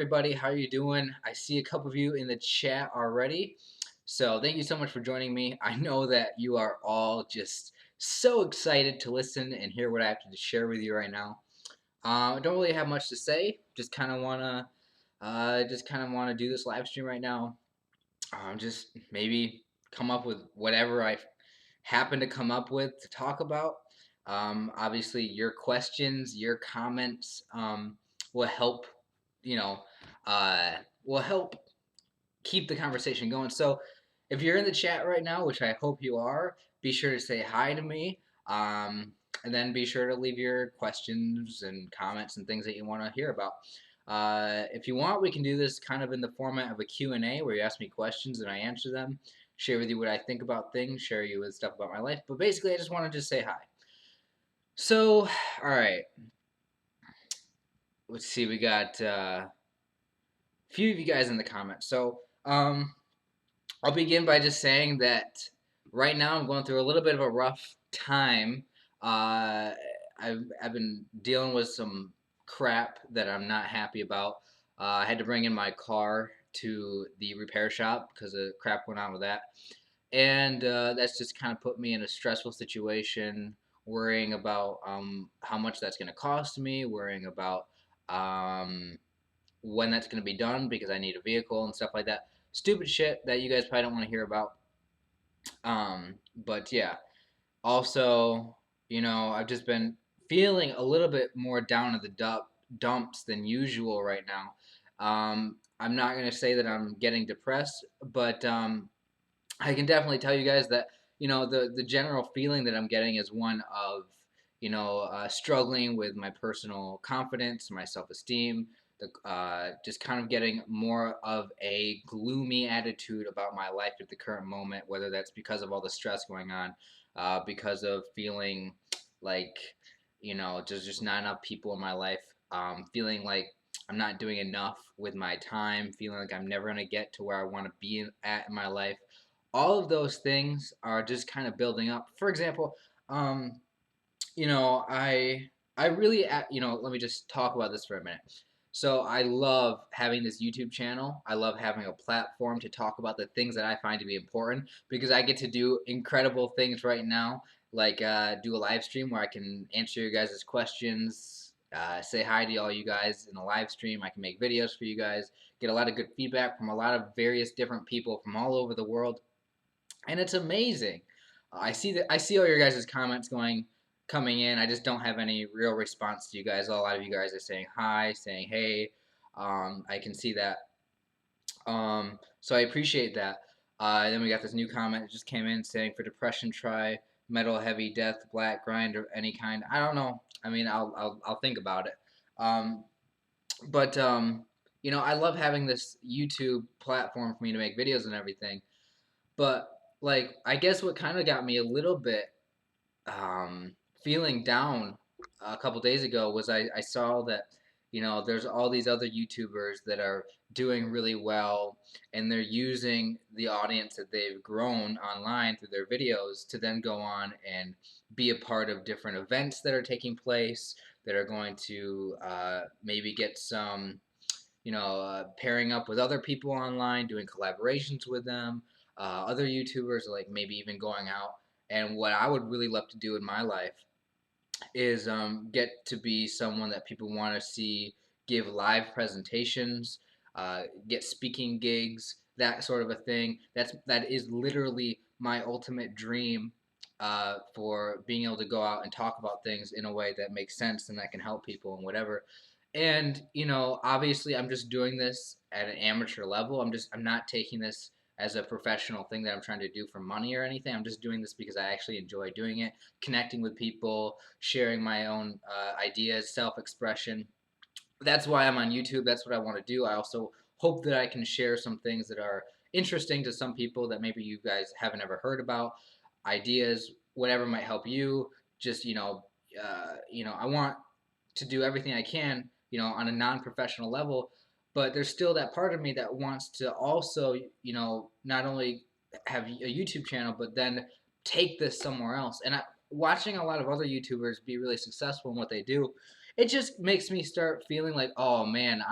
everybody. How are you doing? I see a couple of you in the chat already. So thank you so much for joining me. I know that you are all just so excited to listen and hear what I have to share with you right now. I don't really have much to say. Just kind of wanna do this live stream right now. Just maybe come up with whatever I happen to come up with to talk about. Obviously, your questions, your comments will help, you know, uh, will help keep the conversation going. So, if you're in the chat right now, which I hope you are, be sure to say hi to me. And then be sure to leave your questions and comments and things that you want to hear about. If you want, we can do this kind of in the format of a Q&A where you ask me questions and I answer them, share with you what I think about things, share you with stuff about my life. But basically, I just want to just say hi. So, all right, let's see. We got a few of you guys in the comments. So, I'll begin by just saying that right now I'm going through a little bit of a rough time. Uh, I've been dealing with some crap that I'm not happy about. I had to bring in my car to the repair shop because of crap went on with that, and that's just kind of put me in a stressful situation, worrying about how much that's going to cost me, worrying about um, when that's going to be done because I need a vehicle and stuff like that. Stupid shit that you guys probably don't want to hear about. But yeah, also, I've just been feeling a little bit more down in the dumps than usual right now. I'm not going to say that I'm getting depressed, but I can definitely tell you guys that the general feeling that I'm getting is one of struggling with my personal confidence, my self esteem, just kind of getting more of a gloomy attitude about my life at the current moment, whether that's because of all the stress going on, because of feeling like there's just not enough people in my life, feeling like I'm not doing enough with my time, feeling like I'm never gonna get to where I want to be at in my life. All of those things are just kind of building up. For example, um, I really, let me just talk about this for a minute. So I love having this YouTube channel. I love having a platform to talk about the things that I find to be important because I get to do incredible things right now, like do a live stream where I can answer your guys' questions, say hi to all you guys in the live stream. I can make videos for you guys, get a lot of good feedback from a lot of various different people from all over the world, and it's amazing. I see all your guys' comments coming in. I just don't have any real response to you guys. A lot of you guys are saying hi, saying hey. I can see that. So I appreciate that. Then we got this new comment that just came in saying for depression try metal heavy death black grind or any kind. I don't know. I mean I'll think about it. Um, but I love having this YouTube platform for me to make videos and everything. But like, I guess what kind of got me a little bit um, feeling down a couple days ago was I saw that there's all these other YouTubers that are doing really well, and they're using the audience that they've grown online through their videos to then go on and be a part of different events that are taking place that are going to maybe get some pairing up with other people online, doing collaborations with them, other YouTubers, like maybe even going out. And what I would really love to do in my life is get to be someone that people want to see give live presentations, get speaking gigs, that sort of a thing. That is literally my ultimate dream for being able to go out and talk about things in a way that makes sense and that can help people and whatever. And obviously, I'm just doing this at an amateur level. I'm not taking this as a professional thing that I'm trying to do for money or anything. I'm just doing this because I actually enjoy doing it, connecting with people, sharing my own ideas, self expression. That's why I'm on YouTube. That's what I want to do. I also hope that I can share some things that are interesting to some people that maybe you guys haven't ever heard about, ideas, whatever might help you. Just I want to do everything I can, on a non-professional level. But there's still that part of me that wants to also, not only have a YouTube channel, but then take this somewhere else. And watching a lot of other YouTubers be really successful in what they do, it just makes me start feeling like, oh man,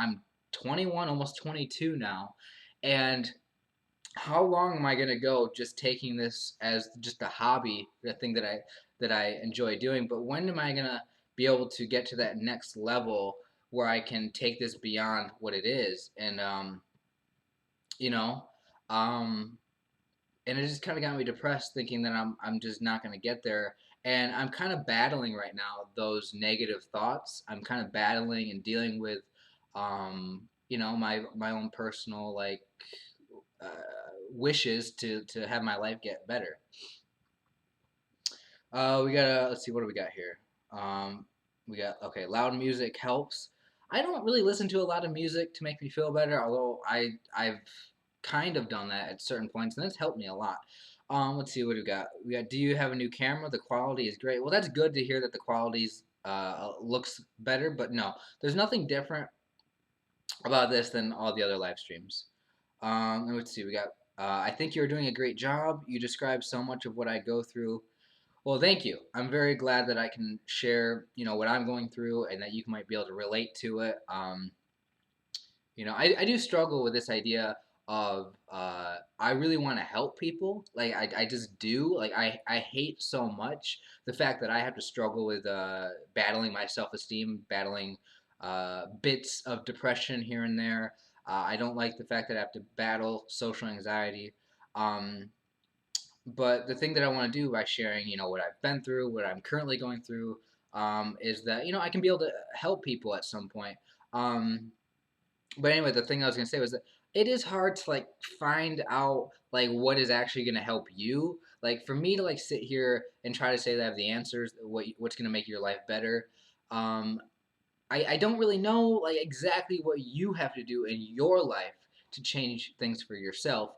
21, almost 22 now, and how long am I gonna go just taking this as just a hobby, the thing that I enjoy doing? But when am I gonna be able to get to that next level where I can take this beyond what it is? And you know, um, and it just kind of got me depressed, thinking that I'm just not gonna get there. And I'm kind of battling right now those negative thoughts. I'm kind of battling and dealing with, my own personal uh, wishes to have my life get better. We got let's see, what do we got here? Um, we got okay. Loud music helps. I don't really listen to a lot of music to make me feel better, although I've kind of done that at certain points, and it's helped me a lot. Let's see what we got. We got. Do you have a new camera? The quality is great. Well, that's good to hear that the quality's looks better, but no, there's nothing different about this than all the other live streams. Let's see. We got. I think you're doing a great job. You describe so much of what I go through. Well, thank you. I'm very glad that I can share, what I'm going through, and that you might be able to relate to it. I do struggle with this idea of I really want to help people. Like I just do. Like I hate so much the fact that I have to struggle with battling my self esteem, battling bits of depression here and there. I don't like the fact that I have to battle social anxiety. Um, but the thing that I want to do by sharing, what I've been through, what I'm currently going through, is that I can be able to help people at some point. Um, but anyway, the thing I was gonna say was that it is hard to find out what is actually gonna help you. Like for me to sit here and try to say that I have the answers, what's gonna make your life better. Um, I don't really know exactly what you have to do in your life to change things for yourself,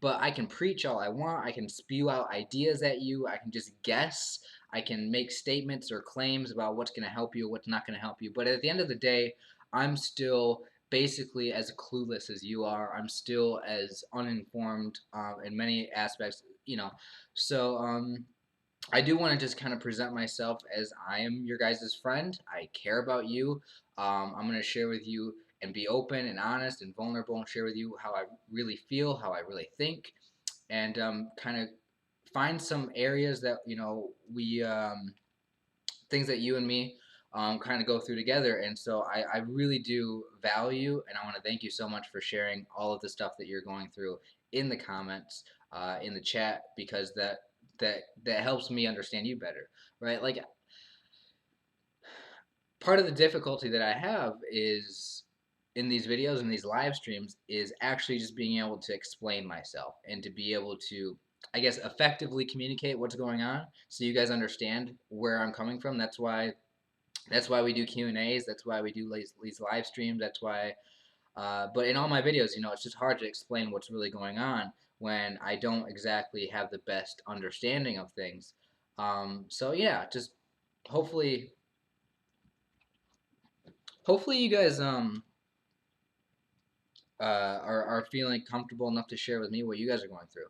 but I can preach all I want. I can spew out ideas at you. I can just guess. I can make statements or claims about what's going to help you, what's not going to help you. But at the end of the day, I'm still basically as clueless as you are. I'm still as uninformed in many aspects, So I do want to just kind of present myself as I am your guys' friend. I care about you. I'm going to share with you and be open and honest and vulnerable and share with you how I really feel, how I really think, and kind of find some areas that, we, things that you and me kind of go through together. And so I really do value, and I want to thank you so much for sharing all of the stuff that you're going through in the comments, in the chat, because that helps me understand you better, right? Like part of the difficulty that I have is in these videos and these live streams is actually just being able to explain myself and to be able to, I guess, effectively communicate what's going on so you guys understand where I'm coming from. That's why we do Q&As. That's why we do these live streams. That's why but in all my videos, it's just hard to explain what's really going on when I don't exactly have the best understanding of things. So yeah, just hopefully, hopefully you guys are feeling comfortable enough to share with me what you guys are going through.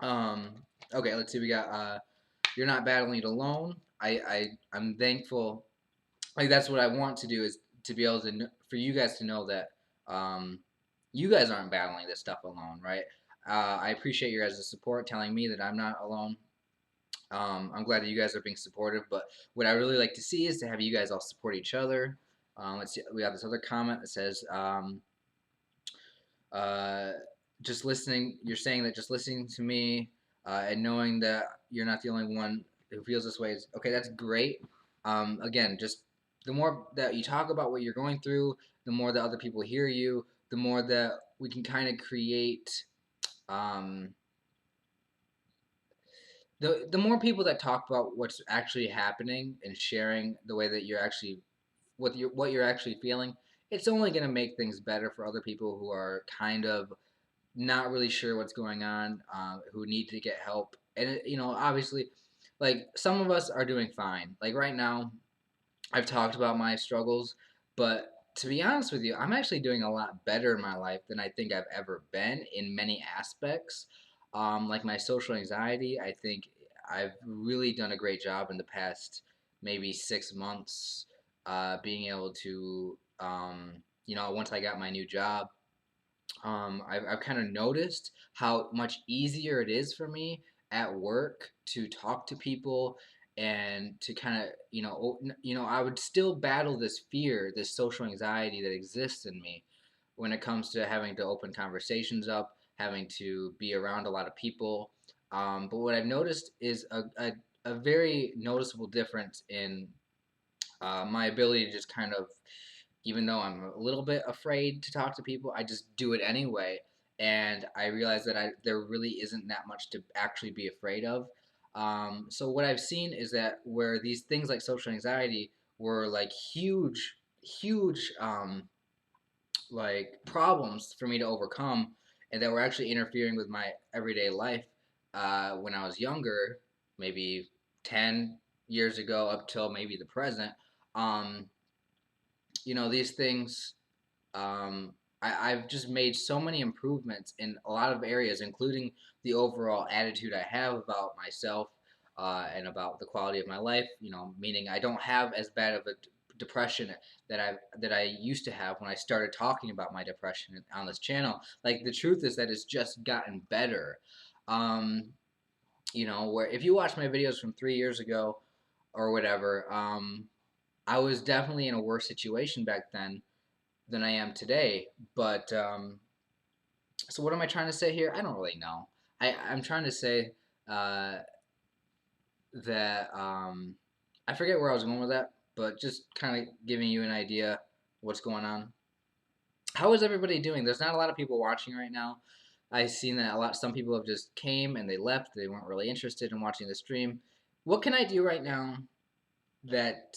Um, okay, let's see. We got you're not battling it alone. I'm thankful. Like that's what I want to do is to be able to for you guys to know that you guys aren't battling this stuff alone, right? I appreciate your guys' support, telling me that I'm not alone. I'm glad that you guys are being supportive, but what I really like to see is to have you guys all support each other. Let's see. We have this other comment that says, uh, "Just listening." You're saying that just listening to me and knowing that you're not the only one who feels this way is okay. That's great. Again, just the more that you talk about what you're going through, the more that other people hear you, the more that we can kind of create. Um, the more people that talk about what's actually happening and sharing the way that you're actually what you're actually feeling, it's only going to make things better for other people who are kind of not really sure what's going on, who need to get help. And obviously, like some of us are doing fine. Like right now, I've talked about my struggles, but to be honest with you, I'm actually doing a lot better in my life than I think I've ever been in many aspects. Like my social anxiety, I think I've really done a great job in the past maybe 6 months being able to, once I got my new job, I've kind of noticed how much easier it is for me at work to talk to people and to kind of, I would still battle this fear, this social anxiety that exists in me when it comes to having to open conversations up, having to be around a lot of people. But what I've noticed is a very noticeable difference in my ability to just kind of, even though I'm a little bit afraid to talk to people, I just do it anyway. And I realize that there really isn't that much to actually be afraid of. So what I've seen is that where these things like social anxiety were like huge, huge like problems for me to overcome, and that were actually interfering with my everyday life when I was younger, maybe 10 years ago up till maybe the present. Um, these things, um, I've just made so many improvements in a lot of areas, including the overall attitude I have about myself and about the quality of my life. Meaning I don't have as bad of a depression that I used to have when I started talking about my depression on this channel. Like the truth is that it's just gotten better. Um, where if you watch my videos from 3 years ago or whatever, I was definitely in a worse situation back then than I am today. But so what am I trying to say here? I don't really know. I'm trying to say uh, that I forget where I was going with that, but just kind of giving you an idea what's going on. How is everybody doing? There's not a lot of people watching right now. I've seen that a lot. Some people have just came and they left. They weren't really interested in watching the stream. What can I do right now that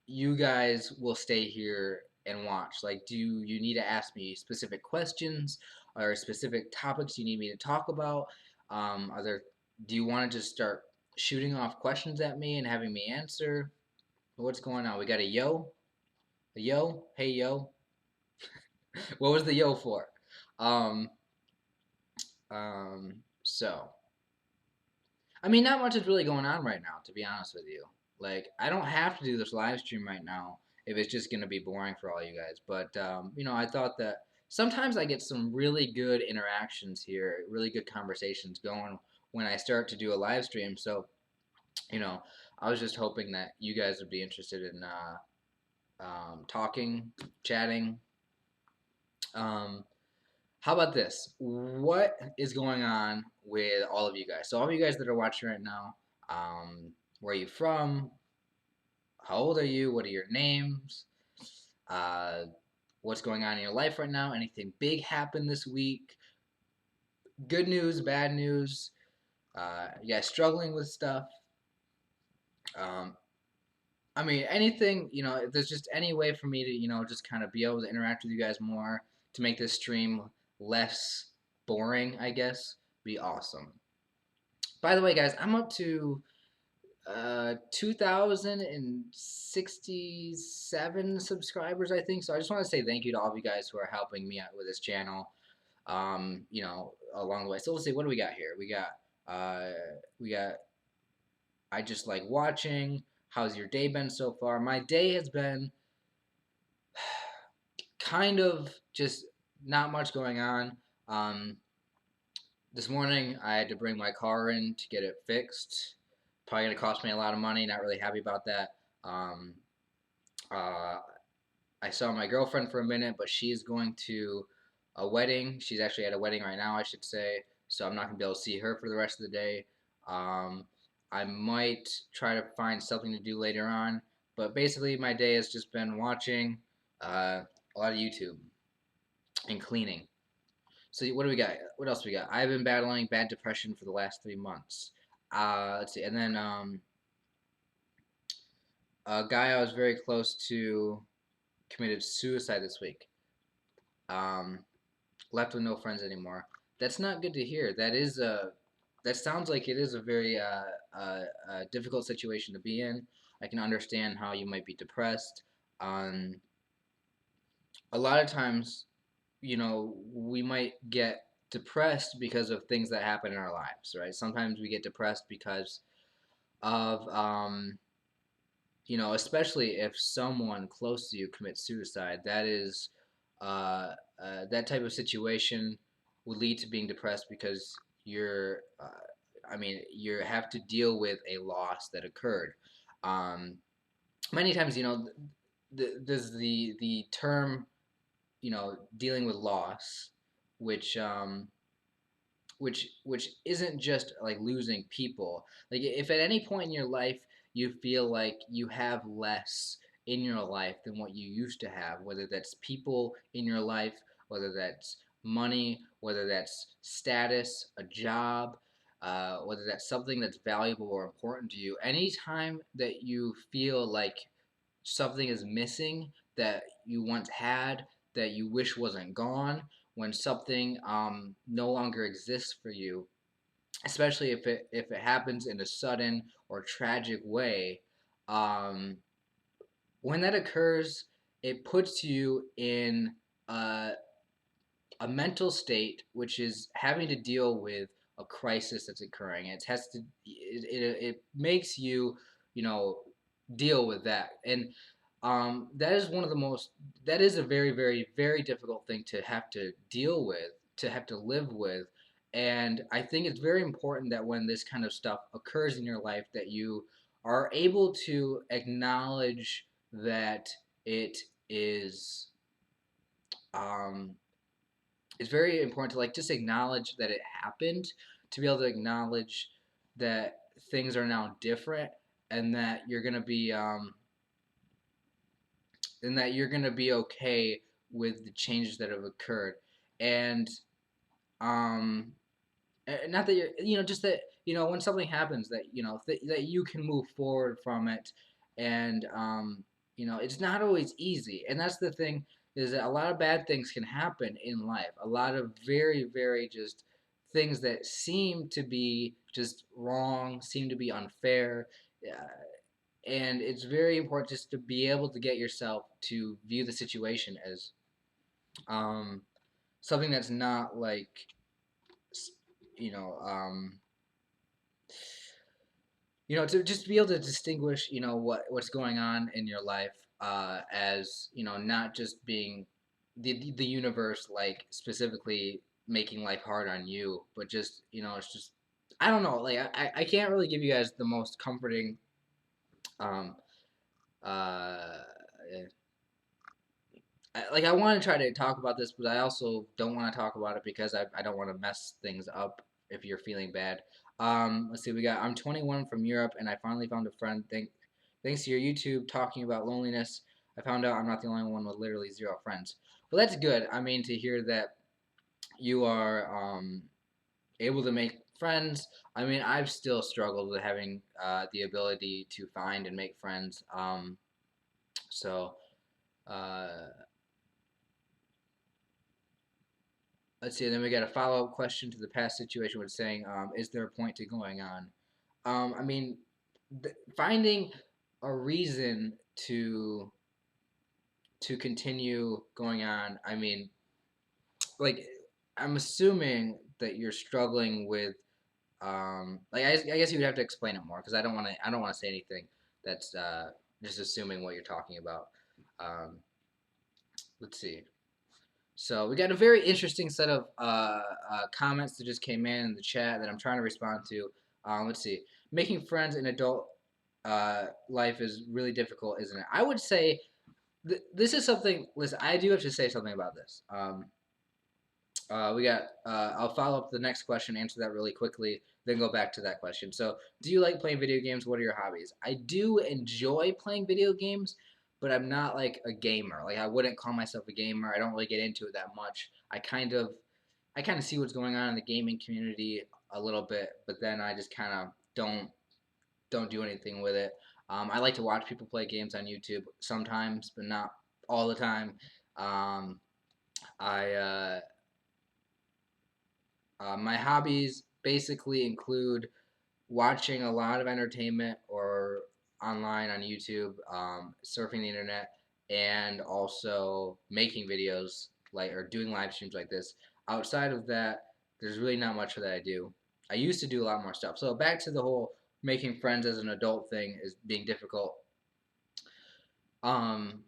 you guys will stay here and watch? Like, do you need to ask me specific questions or specific topics you need me to talk about? Are there? Do you want to just start shooting off questions at me and having me answer? What's going on? We got a yo, hey yo. What was the yo for? Um, so I mean, not much is really going on right now, to be honest with you. Like, I don't have to do this live stream right now if it's just gonna be boring for all you guys. But I thought that sometimes I get some really good interactions here, really good conversations going when I start to do a live stream. So, you know, I was just hoping that you guys would be interested in talking, chatting. Um, how about this? What is going on with all of you guys? So all of you guys that are watching right now, where are you from? How old are you? What are your names? Uh, what's going on in your life right now? Anything big happened this week? Good news, bad news? You guys struggling with stuff? Um, I mean, anything, if there's just any way for me to, just kind of be able to interact with you guys more to make this stream less boring, I guess, be awesome. By the way, guys, I'm up to 2,067 subscribers, I think. So I just want to say thank you to all of you guys who are helping me out with this channel, along the way. So let's see, what do we got here? We got I just like watching. How's your day been so far? My day has been kind of just not much going on. Um, this morning I had to bring my car in to get it fixed. Probably gonna cost me a lot of money. Not really happy about that. Um, uh, I saw my girlfriend for a minute, but she's going to a wedding. She's actually at a wedding right now, I should say. So I'm not gonna be able to see her for the rest of the day. Um, I might try to find something to do later on, but basically my day has just been watching a lot of YouTube and cleaning. So what do we got? What else we got? I've been battling bad depression for the last 3 months. Let's see, and then a guy I was very close to committed suicide this week. Um, left with no friends anymore. That's not good to hear. That sounds like it is a very difficult situation to be in. I can understand how you might be depressed. Um, a lot of times, we might get depressed because of things that happen in our lives, right? Sometimes we get depressed because of especially if someone close to you commits suicide, that type of situation would lead to being depressed because you have to deal with a loss that occurred. Um, Many times, there's the term, dealing with loss, which which isn't just like losing people. Like if at any point in your life you feel like you have less in your life than what you used to have, whether that's people in your life, whether that's money, whether that's status, a job, whether that's something that's valuable or important to you, anytime that you feel like something is missing that you once had, that you wish wasn't gone, when something no longer exists for you, especially if it happens in a sudden or tragic way, um, when that occurs, it puts you in a, a mental state which is having to deal with a crisis that's occurring. It makes you, you know deal with that. And that is one of the most that is a very, very, very difficult thing to have to deal with, to have to live with. And I think it's very important that when this kind of stuff occurs in your life, that you are able to acknowledge that it is um, it's very important to like just acknowledge that it happened, to be able to acknowledge that things are now different, and that you're gonna be okay with the changes that have occurred. And um not that just that, when something happens, that that you can move forward from it. And it's not always easy, and that's the thing, is that a lot of bad things can happen in life, a lot of very, very just things that seem to be just wrong, seem to be unfair. And it's very important just to be able to get yourself to view the situation as um, something that's not like, you know um, to just be able to distinguish, what's going on in your life, as not just being the universe, like specifically making life hard on you, but just, it's just, I don't know, like I can't really give you guys the most comforting um uh I want to try to talk about this, but I also don't want to talk about it because I don't want to mess things up if you're feeling bad. Let's see, I'm 21 from Europe, and I finally found a friend. Thanks to your YouTube talking about loneliness, I found out I'm not the only one with literally zero friends. Well, that's good. I mean, to hear that you are able to make friends. I mean, I've still struggled with having the ability to find and make friends. So. Uh, let's see. Then we got a follow up question to the past situation, with saying, "Is there a point to going on?" I mean, finding a reason to continue going on. I mean, like, I'm assuming that you're struggling with, like, I guess you would have to explain it more, because I don't want to say anything that's just assuming what you're talking about. Um, let's see. So we got a very interesting set of comments that just came in the chat that I'm trying to respond to. Let's see. Making friends in adult life is really difficult, isn't it? I would say this is something. Listen, I do have to say something about this. We got. I'll follow up the next question, answer that really quickly, then go back to that question. So, do you like playing video games? What are your hobbies? I do enjoy playing video games, but I'm not like a gamer. Like, I wouldn't call myself a gamer. I don't really get into it that much. I kind of see what's going on in the gaming community a little bit, but then I just kind of don't do anything with it. I like to watch people play games on YouTube sometimes, but not all the time. Um, I My hobbies basically include watching a lot of entertainment or online on YouTube, surfing the internet, and also making videos, like, or doing live streams like this. Outside of that, there's really not much that I do. I used to do a lot more stuff. So back to the whole making friends as an adult thing is being difficult. Um,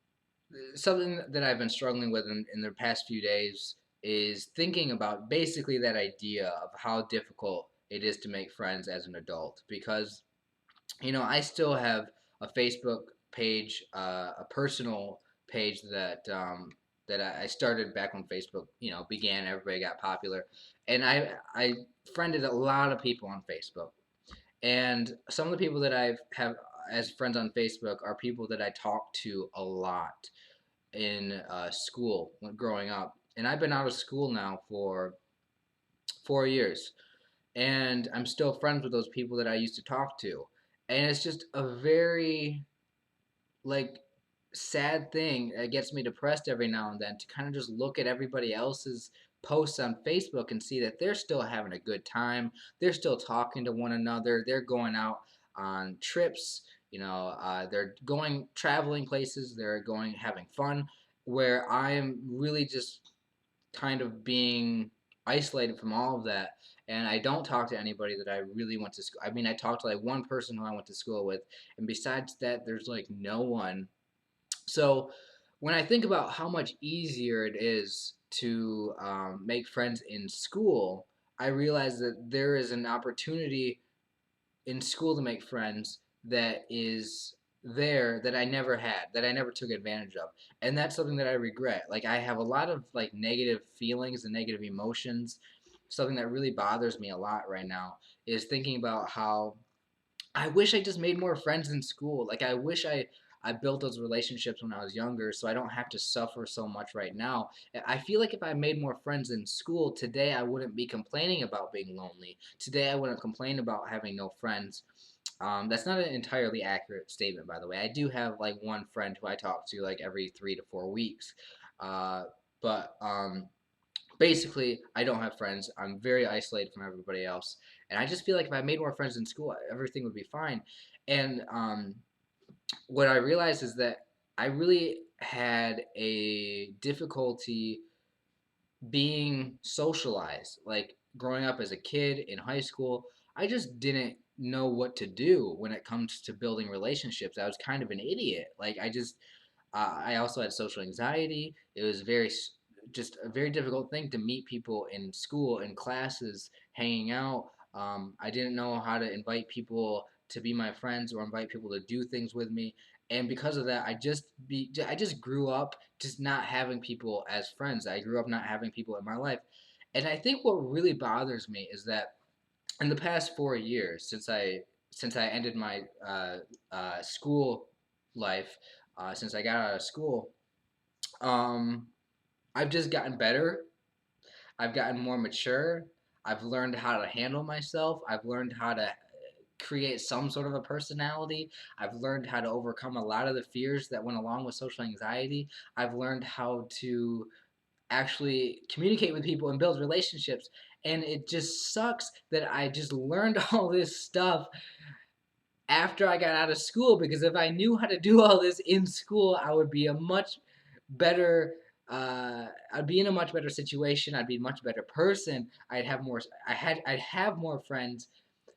Something that I've been struggling with in the past few days is thinking about basically that idea of how difficult it is to make friends as an adult because I still have a Facebook page, a personal page that I started back when Facebook, began. Everybody got popular, and I friended a lot of people on Facebook. And some of the people that I've have as friends on Facebook are people that I talk to a lot in school when growing up. And I've been out of school now for 4 years, and I'm still friends with those people that I used to talk to. And it's just a very like sad thing that gets me depressed every now and then to kind of just look at everybody else's posts on Facebook and see that they're still having a good time. They're still talking to one another. They're going out on trips. They're going traveling places. They're going having fun. Where I am really just kind of being isolated from all of that, and I don't talk to anybody that I really went to school. I mean, I talked to like one person who I went to school with, and besides that, there's like no one. So when I think about how much easier it is to make friends in school, I realize that there is an opportunity in school to make friends that is there that I never had, that I never took advantage of. And that's something that I regret. Like I have a lot of like negative feelings and negative emotions. Something that really bothers me a lot right now is thinking about how I wish I just made more friends in school. Like I wish I built those relationships when I was younger so I don't have to suffer so much right now. I feel like if I made more friends in school today, I wouldn't be complaining about being lonely. Today, I wouldn't complain about having no friends. That's not an entirely accurate statement, by the way. I do have like one friend who I talk to like every 3 to 4 weeks. Uh, but basically, I don't have friends. I'm very isolated from everybody else. And I just feel like if I made more friends in school, everything would be fine. And what I realized is that I really had a difficulty being socialized. Like growing up as a kid in high school, I just didn't know what to do when it comes to building relationships. I was kind of an idiot. I also had social anxiety. It was just a very difficult thing to meet people in school, in classes, hanging out. I didn't know how to invite people to be my friends or invite people to do things with me. And because of that, I just grew up just not having people as friends. I grew up not having people in my life. And I think what really bothers me is that in the past 4 years, since I ended my school life, since I got out of school, um, I've just gotten better. I've gotten more mature. I've learned how to handle myself. I've learned how to create some sort of a personality. I've learned how to overcome a lot of the fears that went along with social anxiety. I've learned how to actually communicate with people and build relationships. And it just sucks that I just learned all this stuff after I got out of school, because if I knew how to do all this in school, I would be a much better I'd be in a much better situation. I'd be a much better person. I'd have more friends.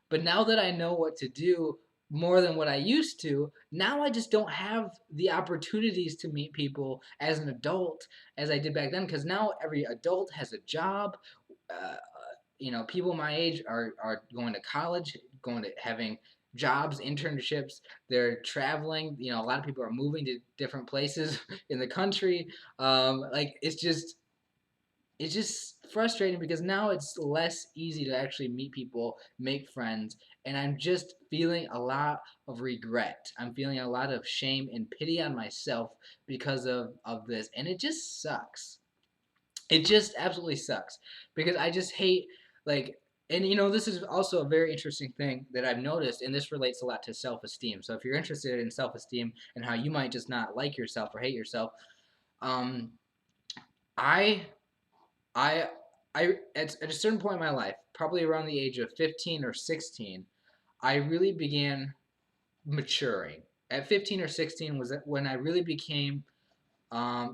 But now that I know what to do more than what I used to, now I just don't have the opportunities to meet people as an adult as I did back then, because now every adult has a job. Uh, People my age are going to college, going to having jobs, internships. They're traveling. A lot of people are moving to different places in the country. It's just frustrating because now it's less easy to actually meet people, make friends, and I'm just feeling a lot of regret. I'm feeling a lot of shame and pity on myself because of this, and it just sucks. It just absolutely sucks because I just hate like and this is also a very interesting thing that I've noticed, and this relates a lot to self-esteem. So if you're interested in self-esteem and how you might just not like yourself or hate yourself, um, I I at a certain point in my life, probably around the age of 15 or 16, I really began maturing. At 15 or 16 was when I really became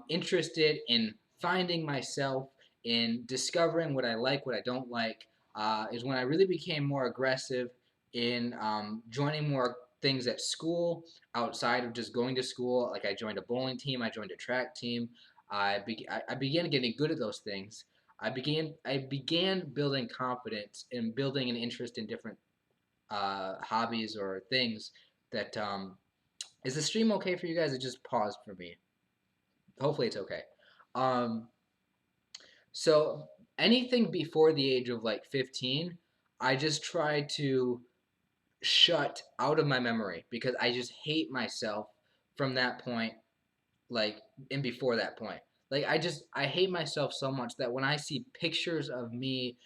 interested in finding myself, in discovering what I like, what I don't like. Is when I really became more aggressive in joining more things at school outside of just going to school. Like I joined a bowling team, I joined a track team. I began getting good at those things. I began building confidence and building an interest in different hobbies or things that is the stream okay for you guys? It just paused for me. Hopefully it's okay. Um, so anything before the age of like 15, I just try to shut out of my memory because I just hate myself from that point, like, and before that point. Like I hate myself so much that when I see pictures of me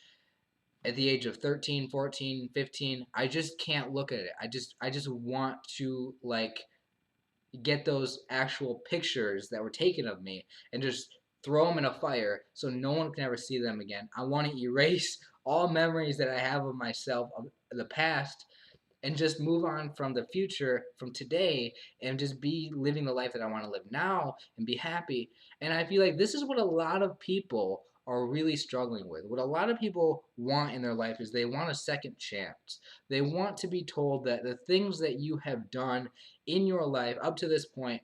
at the age of 13, 14, 15, I just can't look at it. I just want to like get those actual pictures that were taken of me and just throw them in a fire so no one can ever see them again. I want to erase all memories that I have of myself of the past and just move on from the future, from today, and just be living the life that I want to live now and be happy. And I feel like this is what a lot of people are really struggling with. What a lot of people want in their life is they want a second chance. They want to be told that the things that you have done in your life up to this point,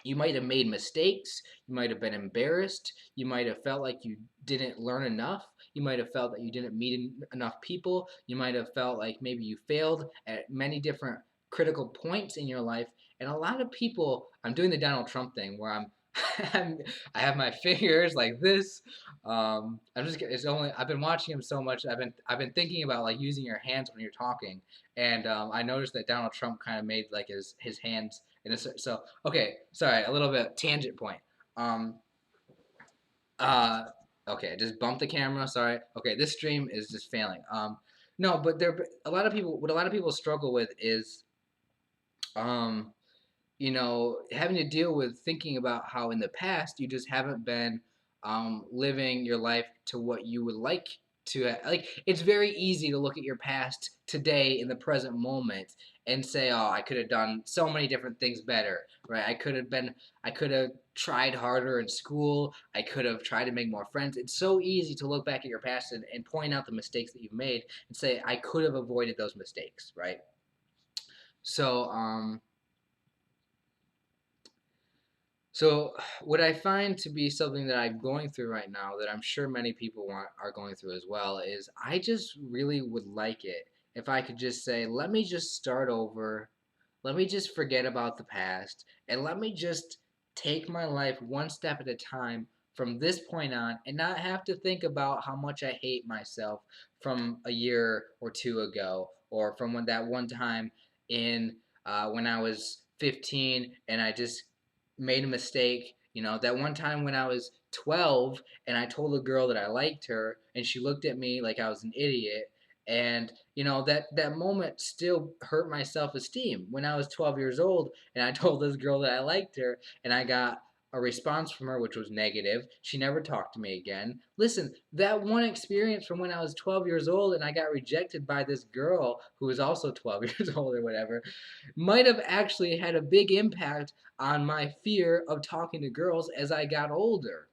you might have made mistakes. You might have been embarrassed. You might have felt like you didn't learn enough. You might have felt that you didn't meet enough people. You might have felt like maybe you failed at many different critical points in your life. And a lot of people, I'm doing the Donald Trump thing where I have my fingers like this. It's only I've been watching him so much. I've been thinking about like using your hands when you're talking, and I noticed that Donald Trump kind of made like his hands so okay, sorry, a little bit tangent point. Um, uh, okay, just bump the camera. Sorry. Okay, this stream is just failing. No, but a lot of people. What a lot of people struggle with is um having to deal with thinking about how in the past you just haven't been living your life to what you would like to. Like, it's very easy to look at your past today in the present moment and say, oh, I could have done so many different things better, right? I could have tried harder in school. I could have tried to make more friends. It's so easy to look back at your past and point out the mistakes that you've made and say, I could have avoided those mistakes, right? So, So, what I find to be something that I'm going through right now, that I'm sure many people are going through as well, is I just really would like it if I could just say, let me just start over, let me just forget about the past, and let me just take my life one step at a time from this point on and not have to think about how much I hate myself from a year or two ago or from that one time in when I was 15 and I just made a mistake. That one time when I was 12 and I told a girl that I liked her and she looked at me like I was an idiot. And that moment still hurt my self-esteem when I was 12 years old and I told this girl that I liked her and I got a response from her which was negative. She never talked to me again. Listen, that one experience from when I was 12 years old and I got rejected by this girl who was also 12 years old or whatever might have actually had a big impact on my fear of talking to girls as I got older.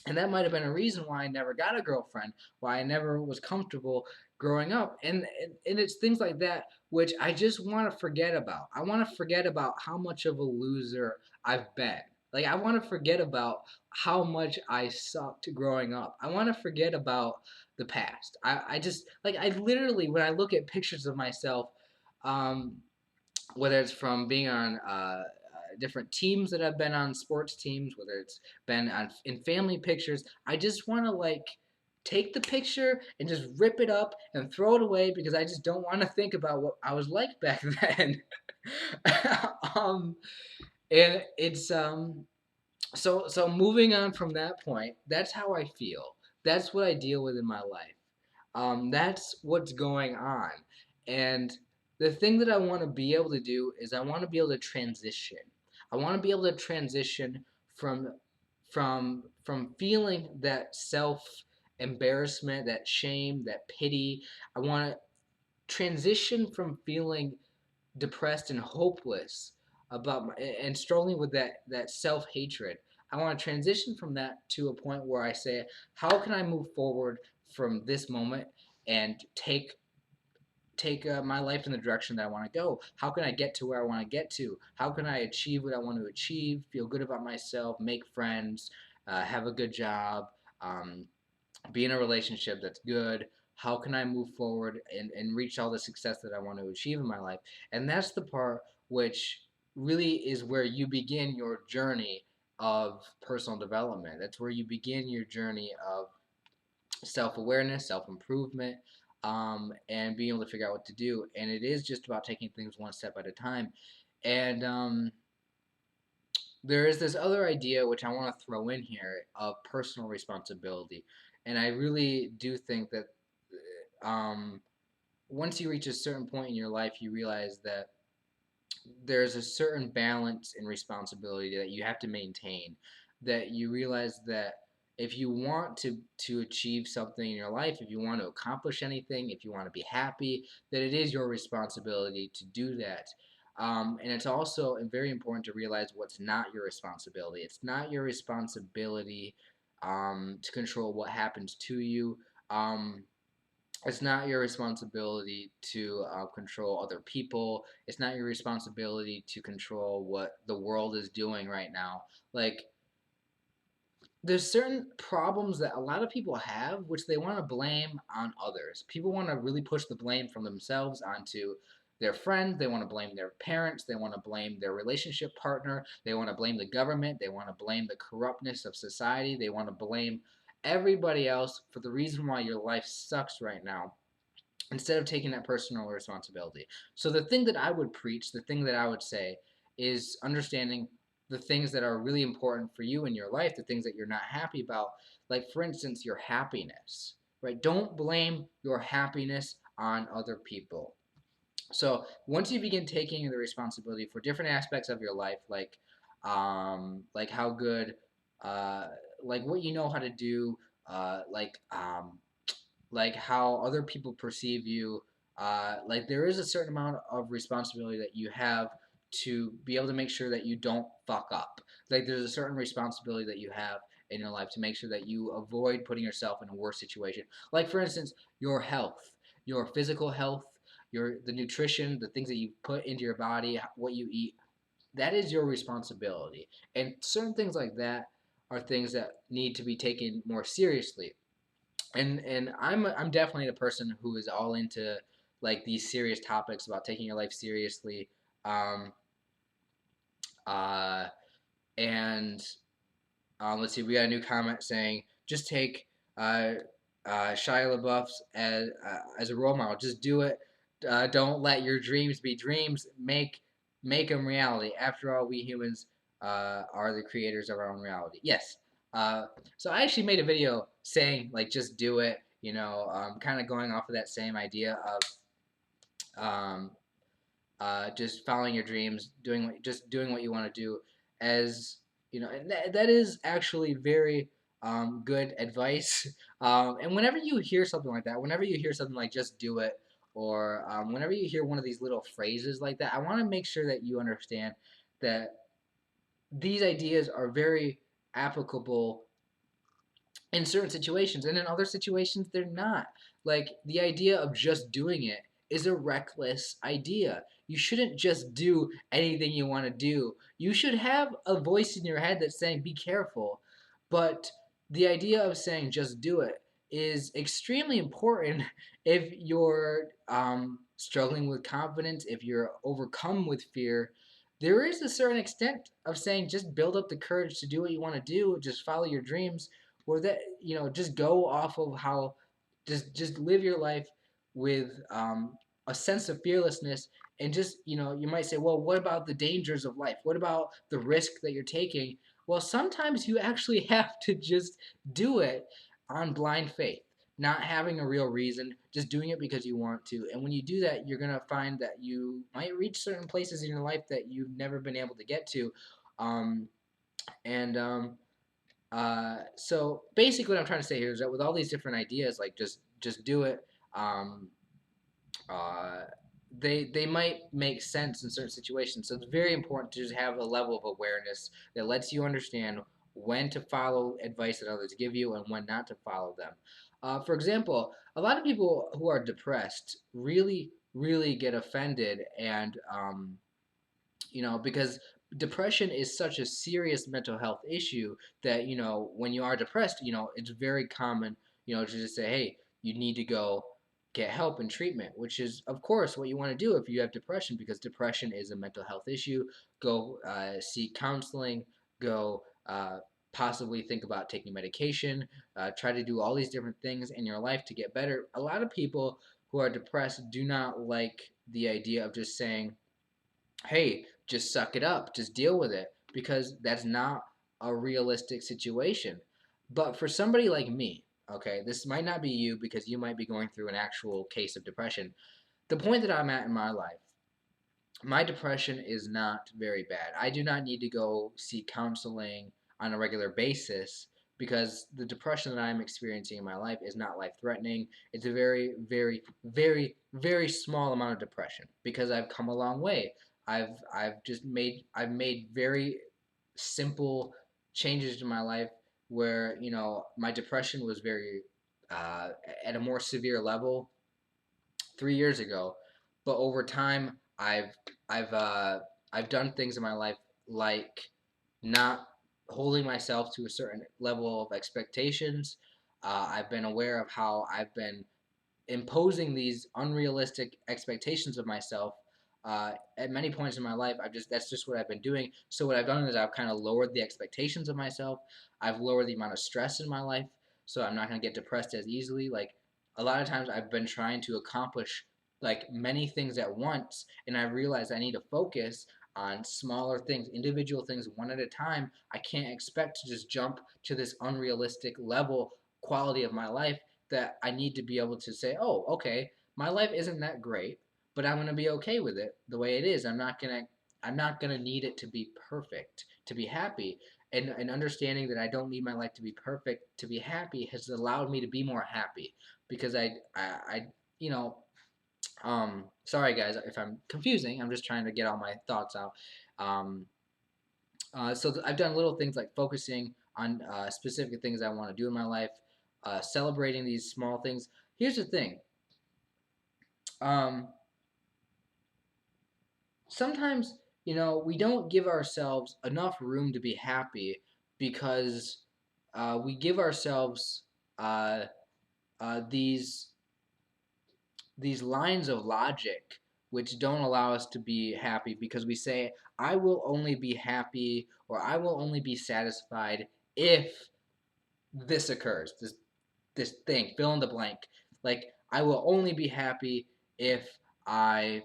And that might have been a reason why I never got a girlfriend, why I never was comfortable growing up. And it's things like that which I just want to forget about. I want to forget about how much of a loser I've been. Like, I want to forget about how much I sucked growing up. I want to forget about the past. I just, like, I literally, when I look at pictures of myself, um, whether it's from being on different teams that I've been on, sports teams, whether it's been on in family pictures, I just want to like take the picture and just rip it up and throw it away because I just don't want to think about what I was like back then. um, and it's so moving on from that point, that's how I feel. That's what I deal with in my life. That's what's going on. And the thing that I want to be able to do is I want to be able to transition. I want to be able to transition from from feeling that self embarrassment, that shame, that pity. I want to transition from feeling depressed and hopeless and struggling with that self hatred. I want to transition from that to a point where I say, how can I move forward from this moment and take take my life in the direction that I want to go? How can I get to where I want to get to? How can I achieve what I want to achieve? Feel good about myself, make friends, have a good job, um, be in a relationship that's good. How can I move forward and reach all the success that I want to achieve in my life? And that's the part which really is where you begin your journey of personal development. That's where you begin your journey of self awareness, self improvement, and being able to figure out what to do. And it is just about taking things one step at a time. And there is this other idea which I want to throw in here of personal responsibility. And I really do think that um, once you reach a certain point in your life, you realize that there's a certain balance and responsibility that you have to maintain. That you realize that if you want to achieve something in your life, if you want to accomplish anything, if you want to be happy, that it is your responsibility to do that. And it's also very important to realize what's not your responsibility. It's not your responsibility to control what happens to you. Um, it's not your responsibility to control other people. It's not your responsibility to control what the world is doing right now. Like, there's certain problems that a lot of people have which they want to blame on others. People want to really push the blame from themselves onto their friends. They want to blame their parents. They want to blame their relationship partner. They want to blame the government. They want to blame the corruptness of society. They want to blame everybody else for the reason why your life sucks right now, instead of taking that personal responsibility. So the thing that I would preach, the thing that I would say is understanding the things that are really important for you in your life, the things that you're not happy about, like for instance, your happiness, right? Don't blame your happiness on other people. So once you begin taking the responsibility for different aspects of your life, like how good, uh, like what you know how to do, like how other people perceive you. Like there is a certain amount of responsibility that you have to be able to make sure that you don't fuck up. Like there's a certain responsibility that you have in your life to make sure that you avoid putting yourself in a worse situation. Like for instance, your health, your physical health, your the nutrition, the things that you put into your body, what you eat. That is your responsibility. And certain things like that are things that need to be taken more seriously. And I'm definitely the person who is all into like these serious topics about taking your life seriously. Um, uh, and let's see, we got a new comment saying just take uh, Shia LaBeouf's as a role model. Just do it. Don't let your dreams be dreams. Make them reality. After all, we humans are the creators of our own reality. Yes. Uh, so I actually made a video saying like just do it. You know, kind of going off of that same idea of just following your dreams, doing what you want to do, as you know, and that is actually very good advice. And whenever you hear something like that, whenever you hear something like "just do it," or whenever you hear one of these little phrases like that, I want to make sure that you understand that these ideas are very applicable in certain situations, and in other situations they're not. Like the idea of just doing it is a reckless idea. You shouldn't just do anything you want to do. You should have a voice in your head that's saying be careful. But the idea of saying just do it is extremely important if you're struggling with confidence, if you're overcome with fear. There is a certain extent of saying just build up the courage to do what you want to do, just follow your dreams, or that just go off of how just live your life with a sense of fearlessness. And just you might say, well, what about the dangers of life? What about the risk that you're taking? Well, sometimes you actually have to just do it on blind faith, not having a real reason, just doing it because you want to. And when you do that, you're going to find that you might reach certain places in your life that you've never been able to get to. um, and so basically, what I'm trying to say here is that with all these different ideas, like just do it, um, uh, they might make sense in certain situations. So it's very important to just have a level of awareness that lets you understand when to follow advice that others give you and when not to follow them. For example, a lot of people who are depressed really really get offended and because depression is such a serious mental health issue that when you are depressed, it's very common, to just say, hey, you need to go get help and treatment, which is of course what you want to do if you have depression, because depression is a mental health issue. Go seek counseling. Go possibly think about taking medication. Try to do all these different things in your life to get better. A lot of people who are depressed do not like the idea of just saying, hey, just suck it up, just deal with it, because that's not a realistic situation. But for somebody like me, okay, this might not be you because you might be going through an actual case of depression. The point that I'm at in my life, my depression is not very bad. I do not need to go seek counseling on a regular basis because the depression that I'm experiencing in my life is not life threatening. It's a very, very, very, very small amount of depression because I've come a long way. I've made very simple changes to my life where my depression was very uh, at a more severe level 3 years ago, but over time, I've uh, I've done things in my life like not holding myself to a certain level of expectations. I've been aware of how I've been imposing these unrealistic expectations of myself at many points in my life. That's just what I've been doing. So what I've done is I've kind of lowered the expectations of myself. I've lowered the amount of stress in my life, so I'm not going to get depressed as easily. Like a lot of times, I've been trying to accomplish like many things at once, and I realized I need to focus on smaller things, individual things, one at a time. I can't expect to just jump to this unrealistic level quality of my life that I need to be able to say, oh, okay, my life isn't that great, but I'm gonna be okay with it the way it is. I'm not gonna need it to be perfect to be happy. And understanding that I don't need my life to be perfect to be happy has allowed me to be more happy because you know sorry guys if I'm confusing. I'm just trying to get all my thoughts out. Um, I've done little things like focusing on specific things I want to do in my life, celebrating these small things. Here's the thing. Um, Sometimes, we don't give ourselves enough room to be happy because we give ourselves uh, these lines of logic which don't allow us to be happy because we say, I will only be happy or I will only be satisfied if this occurs, this thing, fill in the blank. Like I will only be happy if I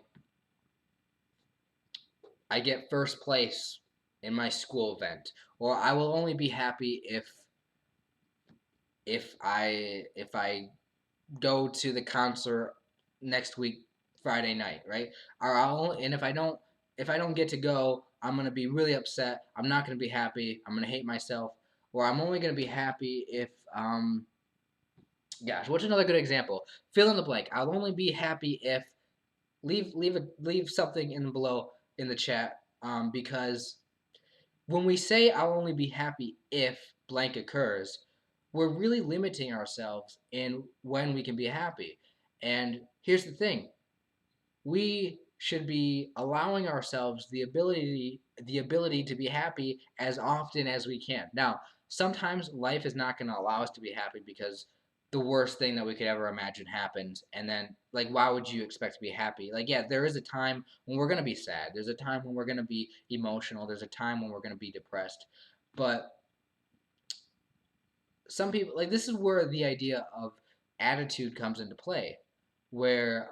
I get first place in my school event, or I will only be happy if I go to the concert next week Friday night, right? And if I don't get to go, I'm gonna be really upset. I'm not gonna be happy. I'm gonna hate myself. Or I'm only gonna be happy if gosh, what's another good example? Fill in the blank. I'll only be happy if leave something in below in the chat because when we say I'll only be happy if blank occurs, we're really limiting ourselves in when we can be happy. And here's the thing, we should be allowing ourselves the ability to be happy as often as we can. Now, sometimes life is not going to allow us to be happy because the worst thing that we could ever imagine happens, and then like why would you expect to be happy? Like yeah, there is a time when we're going to be sad. There's a time when we're going to be emotional. There's a time when we're going to be depressed. But some people, like, this is where the idea of attitude comes into play, where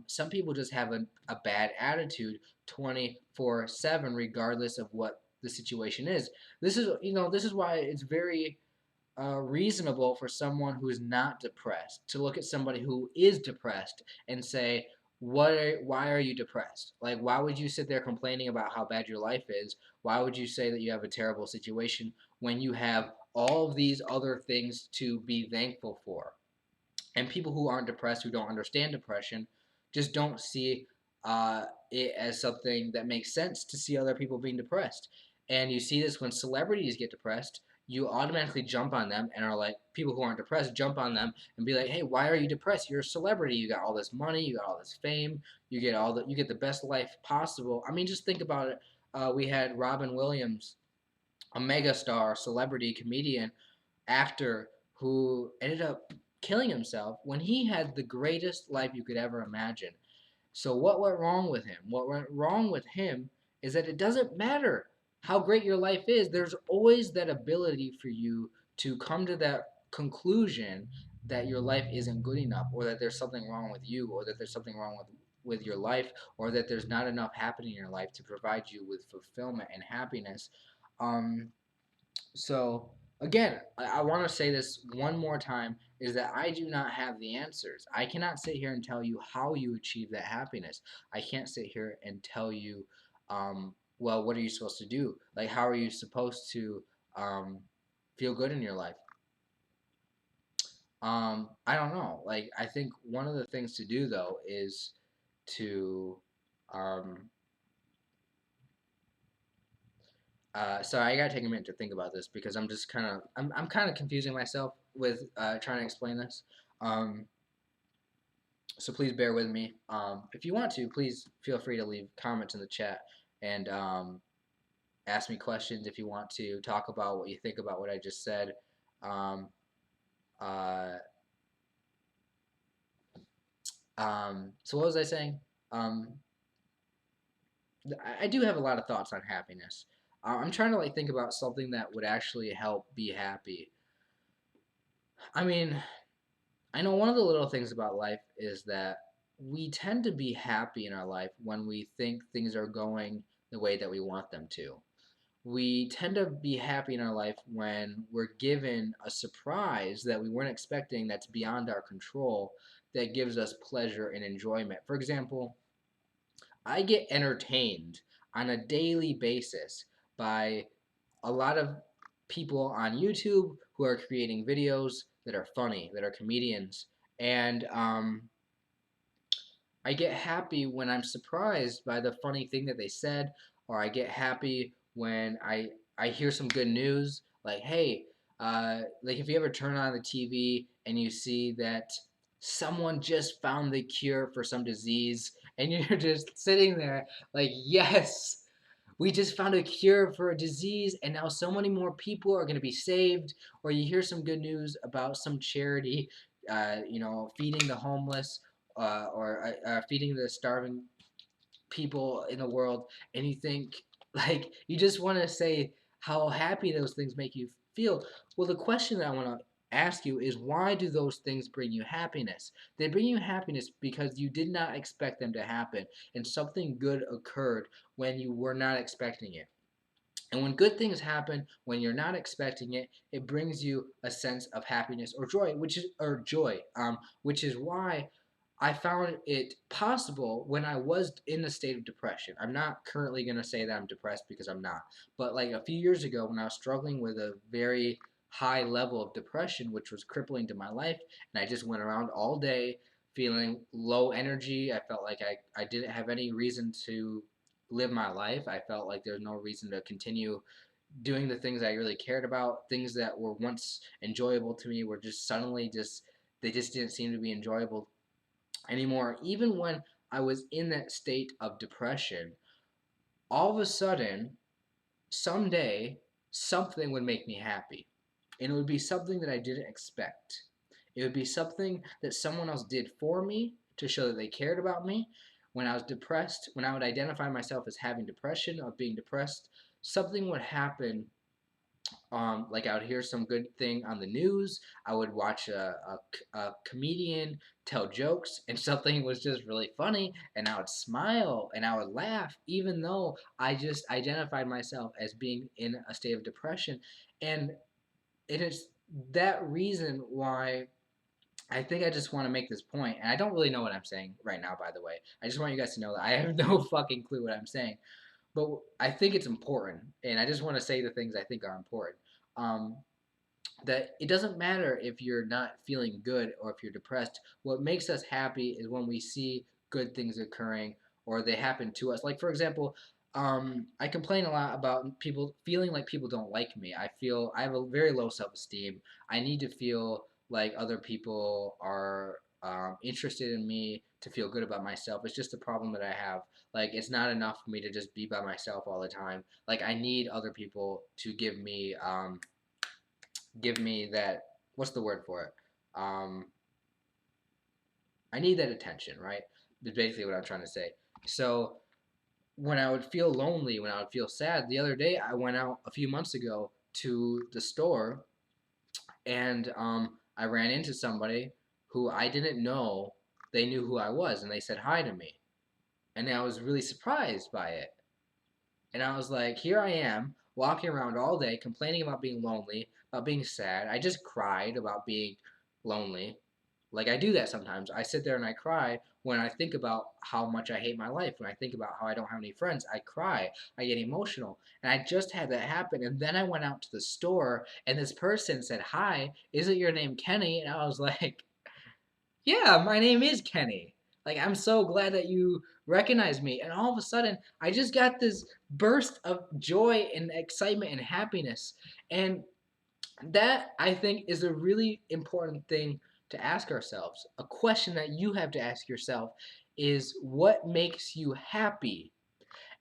some people just have a bad attitude 24/7 regardless of what the situation is. This is why it's very reasonable for someone who is not depressed to look at somebody who is depressed and say, why are you depressed? Like, why would you sit there complaining about how bad your life is? Why would you say that you have a terrible situation when you have all of these other things to be thankful for? And people who aren't depressed, who don't understand depression, just don't see it as something that makes sense to see other people being depressed. And you see this when celebrities get depressed. you automatically jump on them and are like, people who aren't depressed jump on them and be like, hey, why are you depressed? You're a celebrity. You got all this money. You got all this fame. You get the best life possible. I mean, just think about it. We had Robin Williams, a megastar, celebrity, comedian, actor who ended up killing himself when he had the greatest life you could ever imagine. So what went wrong with him? What went wrong with him is that it doesn't matter how great your life is. There's always that ability for you to come to that conclusion that your life isn't good enough, or that there's something wrong with you, or that there's something wrong with your life, or that there's not enough happening in your life to provide you with fulfillment and happiness. Um, so again, I want to say this one more time is that I do not have the answers. I cannot sit here and tell you how you achieve that happiness. I can't sit here and tell you, well, what are you supposed to do? Like, how are you supposed to feel good in your life? I don't know. Like, I think one of the things to do though is to um, sorry, I gotta take a minute to think about this because I'm just kind of I'm kind of confusing myself with trying to explain this. Um, so please bear with me. If you want to, please feel free to leave comments in the chat and ask me questions if you want to talk about what you think about what I just said. Um, uh, so what was I saying? Um, I do have a lot of thoughts on happiness. I'm trying to like think about something that would actually help be happy. I mean, I know one of the little things about life is that we tend to be happy in our life when we think things are going the way that we want them to. We tend to be happy in our life when we're given a surprise that we weren't expecting that's beyond our control that gives us pleasure and enjoyment. For example, I get entertained on a daily basis by a lot of people on YouTube who are creating videos that are funny, that are comedians, and I get happy when I'm surprised by the funny thing that they said, or I get happy when I hear some good news, like hey, like if you ever turn on the TV and you see that someone just found the cure for some disease, and you're just sitting there like yes, we just found a cure for a disease and now so many more people are going to be saved, or you hear some good news about some charity, feeding the homeless, or feeding the starving people in the world, and you think like you just want to say how happy those things make you feel. Well, the question that I want to ask you is, why do those things bring you happiness? They bring you happiness because you did not expect them to happen, and something good occurred when you were not expecting it. And when good things happen when you're not expecting it, it brings you a sense of happiness or joy, which is why I found it possible when I was in a state of depression. I'm not currently going to say that I'm depressed because I'm not. But like a few years ago when I was struggling with a very high level of depression, which was crippling to my life, and I just went around all day feeling low energy. I felt like I didn't have any reason to live my life. I felt like there was no reason to continue doing the things I really cared about. Things that were once enjoyable to me were just suddenly just they just didn't seem to be enjoyable anymore. Even when I was in that state of depression, all of a sudden, someday, something would make me happy. And it would be something that I didn't expect. It would be something that someone else did for me to show that they cared about me. When I was depressed, when I would identify myself as having depression, of being depressed, something would happen. Like I would hear some good thing on the news. I would watch a comedian tell jokes, and something was just really funny, and I would smile and I would laugh, even though I just identified myself as being in a state of depression. And it is that reason why I think I just want to make this point, and I don't really know what I'm saying right now, by the way. I just want you guys to know that I have no fucking clue what I'm saying. But I think it's important, and I just want to say the things I think are important. Um, that it doesn't matter if you're not feeling good or if you're depressed. What makes us happy is when we see good things occurring or they happen to us. Like, for example, I complain a lot about people feeling like people don't like me. I have a very low self esteem. I need to feel like other people are interested in me to feel good about myself. It's just a problem that I have. Like it's not enough for me to just be by myself all the time. Like I need other people to give me that. What's the word for it? Um, I need that attention, right? That's basically what I'm trying to say. So when I would feel lonely, when I would feel sad, the other day I went out a few months ago to the store and I ran into somebody who I didn't know. They knew who I was and they said hi to me. And I was really surprised by it. And I was like, here I am walking around all day complaining about being lonely, about being sad. I just cried about being lonely. Like I do that sometimes. I sit there and I cry when I think about how much I hate my life. When I think about how I don't have any friends, I cry. I get emotional. And I just had that happen. And then I went out to the store and this person said, "Hi, isn't your name Kenny?" And I was like, "Yeah, my name is Kenny. Like, I'm so glad that you recognize me." And all of a sudden, I just got this burst of joy and excitement and happiness. And that, I think, is a really important thing to ask ourselves. A question that you have to ask yourself is what makes you happy?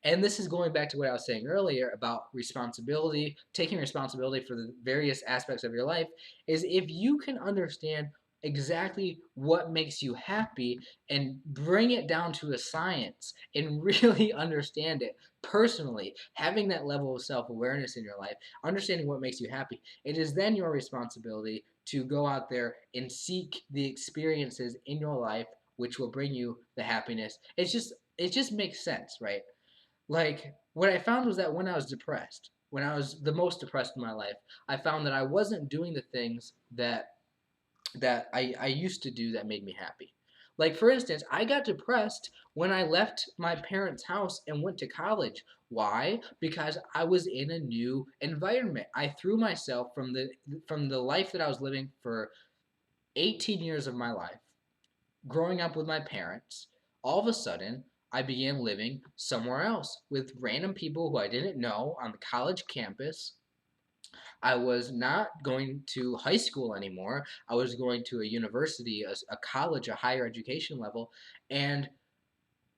And this is going back to what I was saying earlier about responsibility, taking responsibility for the various aspects of your life, is if you can understand exactly what makes you happy and bring it down to a science and really understand it personally, having that level of self awareness in your life, understanding what makes you happy, it is then your responsibility to go out there and seek the experiences in your life which will bring you the happiness. It just makes sense, right? Like, what I found was that when I was depressed, when I was the most depressed in my life, I found that I wasn't doing the things that I used to do that made me happy. Like, for instance, I got depressed when I left my parents' house and went to college. Why? Because I was in a new environment. I threw myself from the life that I was living for 18 years of my life growing up with my parents, all of a sudden, I began living somewhere else with random people who I didn't know on the college campus. I was not going to high school anymore. I was going to a university, a college, a higher education level, and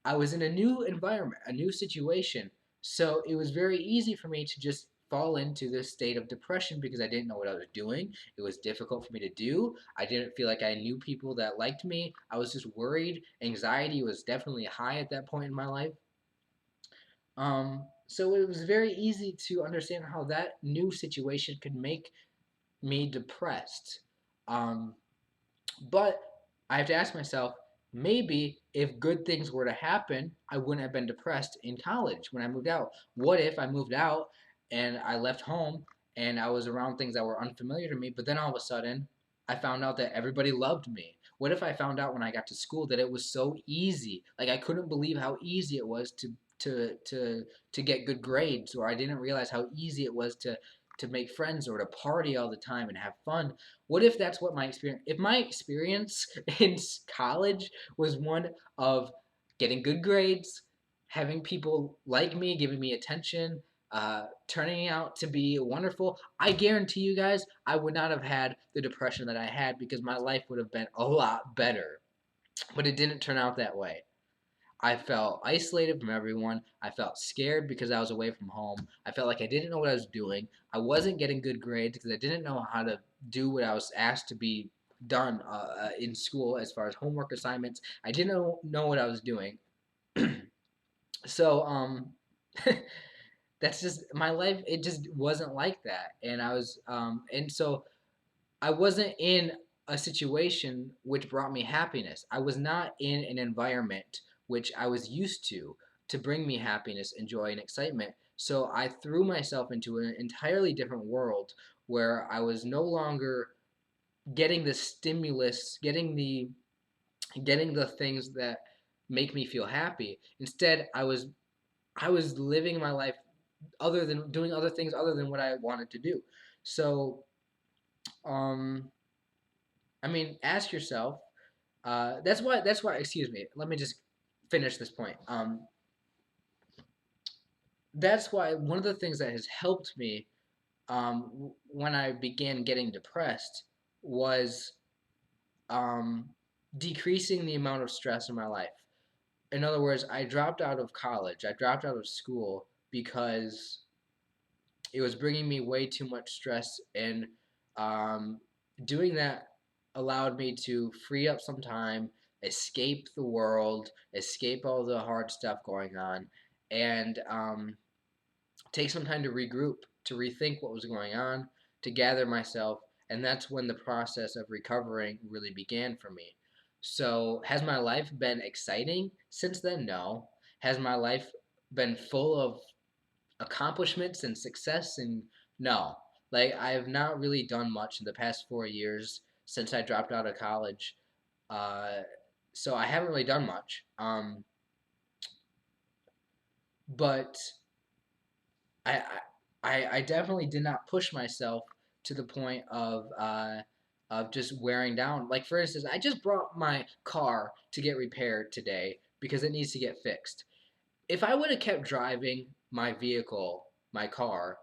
I was in a new environment, a new situation. So it was very easy for me to just fall into this state of depression because I didn't know what I was doing. It was difficult for me to do. I didn't feel like I knew people that liked me. I was just worried. Anxiety was definitely high at that point in my life. So it was very easy to understand how that new situation could make me depressed. Um, but I have to ask myself, maybe if good things were to happen, I wouldn't have been depressed in college when I moved out. What if I moved out and I left home and I was around things that were unfamiliar to me, but then all of a sudden I found out that everybody loved me? What if I found out when I got to school that it was so easy? Like I couldn't believe how easy it was to to to get good grades, or I didn't realize how easy it was to make friends or to party all the time and have fun. What if that's what my experience? If my experience in college was one of getting good grades, having people like me, giving me attention, turning out to be wonderful, I guarantee you guys, I would not have had the depression that I had because my life would have been a lot better. But it didn't turn out that way. I felt isolated from everyone. I felt scared because I was away from home. I felt like I didn't know what I was doing. I wasn't getting good grades because I didn't know how to do what I was asked to be done in school as far as homework assignments. I didn't know what I was doing. So that's just my life. It just wasn't like that, and and so I wasn't in a situation which brought me happiness. I was not in an environment which I was used to bring me happiness and joy and excitement. So I threw myself into an entirely different world where I was no longer getting the stimulus, getting the things that make me feel happy. Instead, I was living my life other than doing other things other than what I wanted to do. So um I mean, ask yourself. That's why. That's why. Excuse me. Let me just finish this point. that's why one of the things that has helped me when I began getting depressed was um, decreasing the amount of stress in my life. In other words, I dropped out of college. I dropped out of school because it was bringing me way too much stress, and um, doing that allowed me to free up some time, escape the world, escape all the hard stuff going on, and take some time to regroup, to rethink what was going on, to gather myself, and that's when the process of recovering really began for me. So, has my life been exciting since then? No. Has my life been full of accomplishments and success? And no. Like, I have not really done much in the past 4 years since I dropped out of college. Uh, so I haven't really done much. But I, I definitely did not push myself to the point of just wearing down. Like for instance, I just brought my car to get repaired today because it needs to get fixed. If I would have kept driving my vehicle, my car,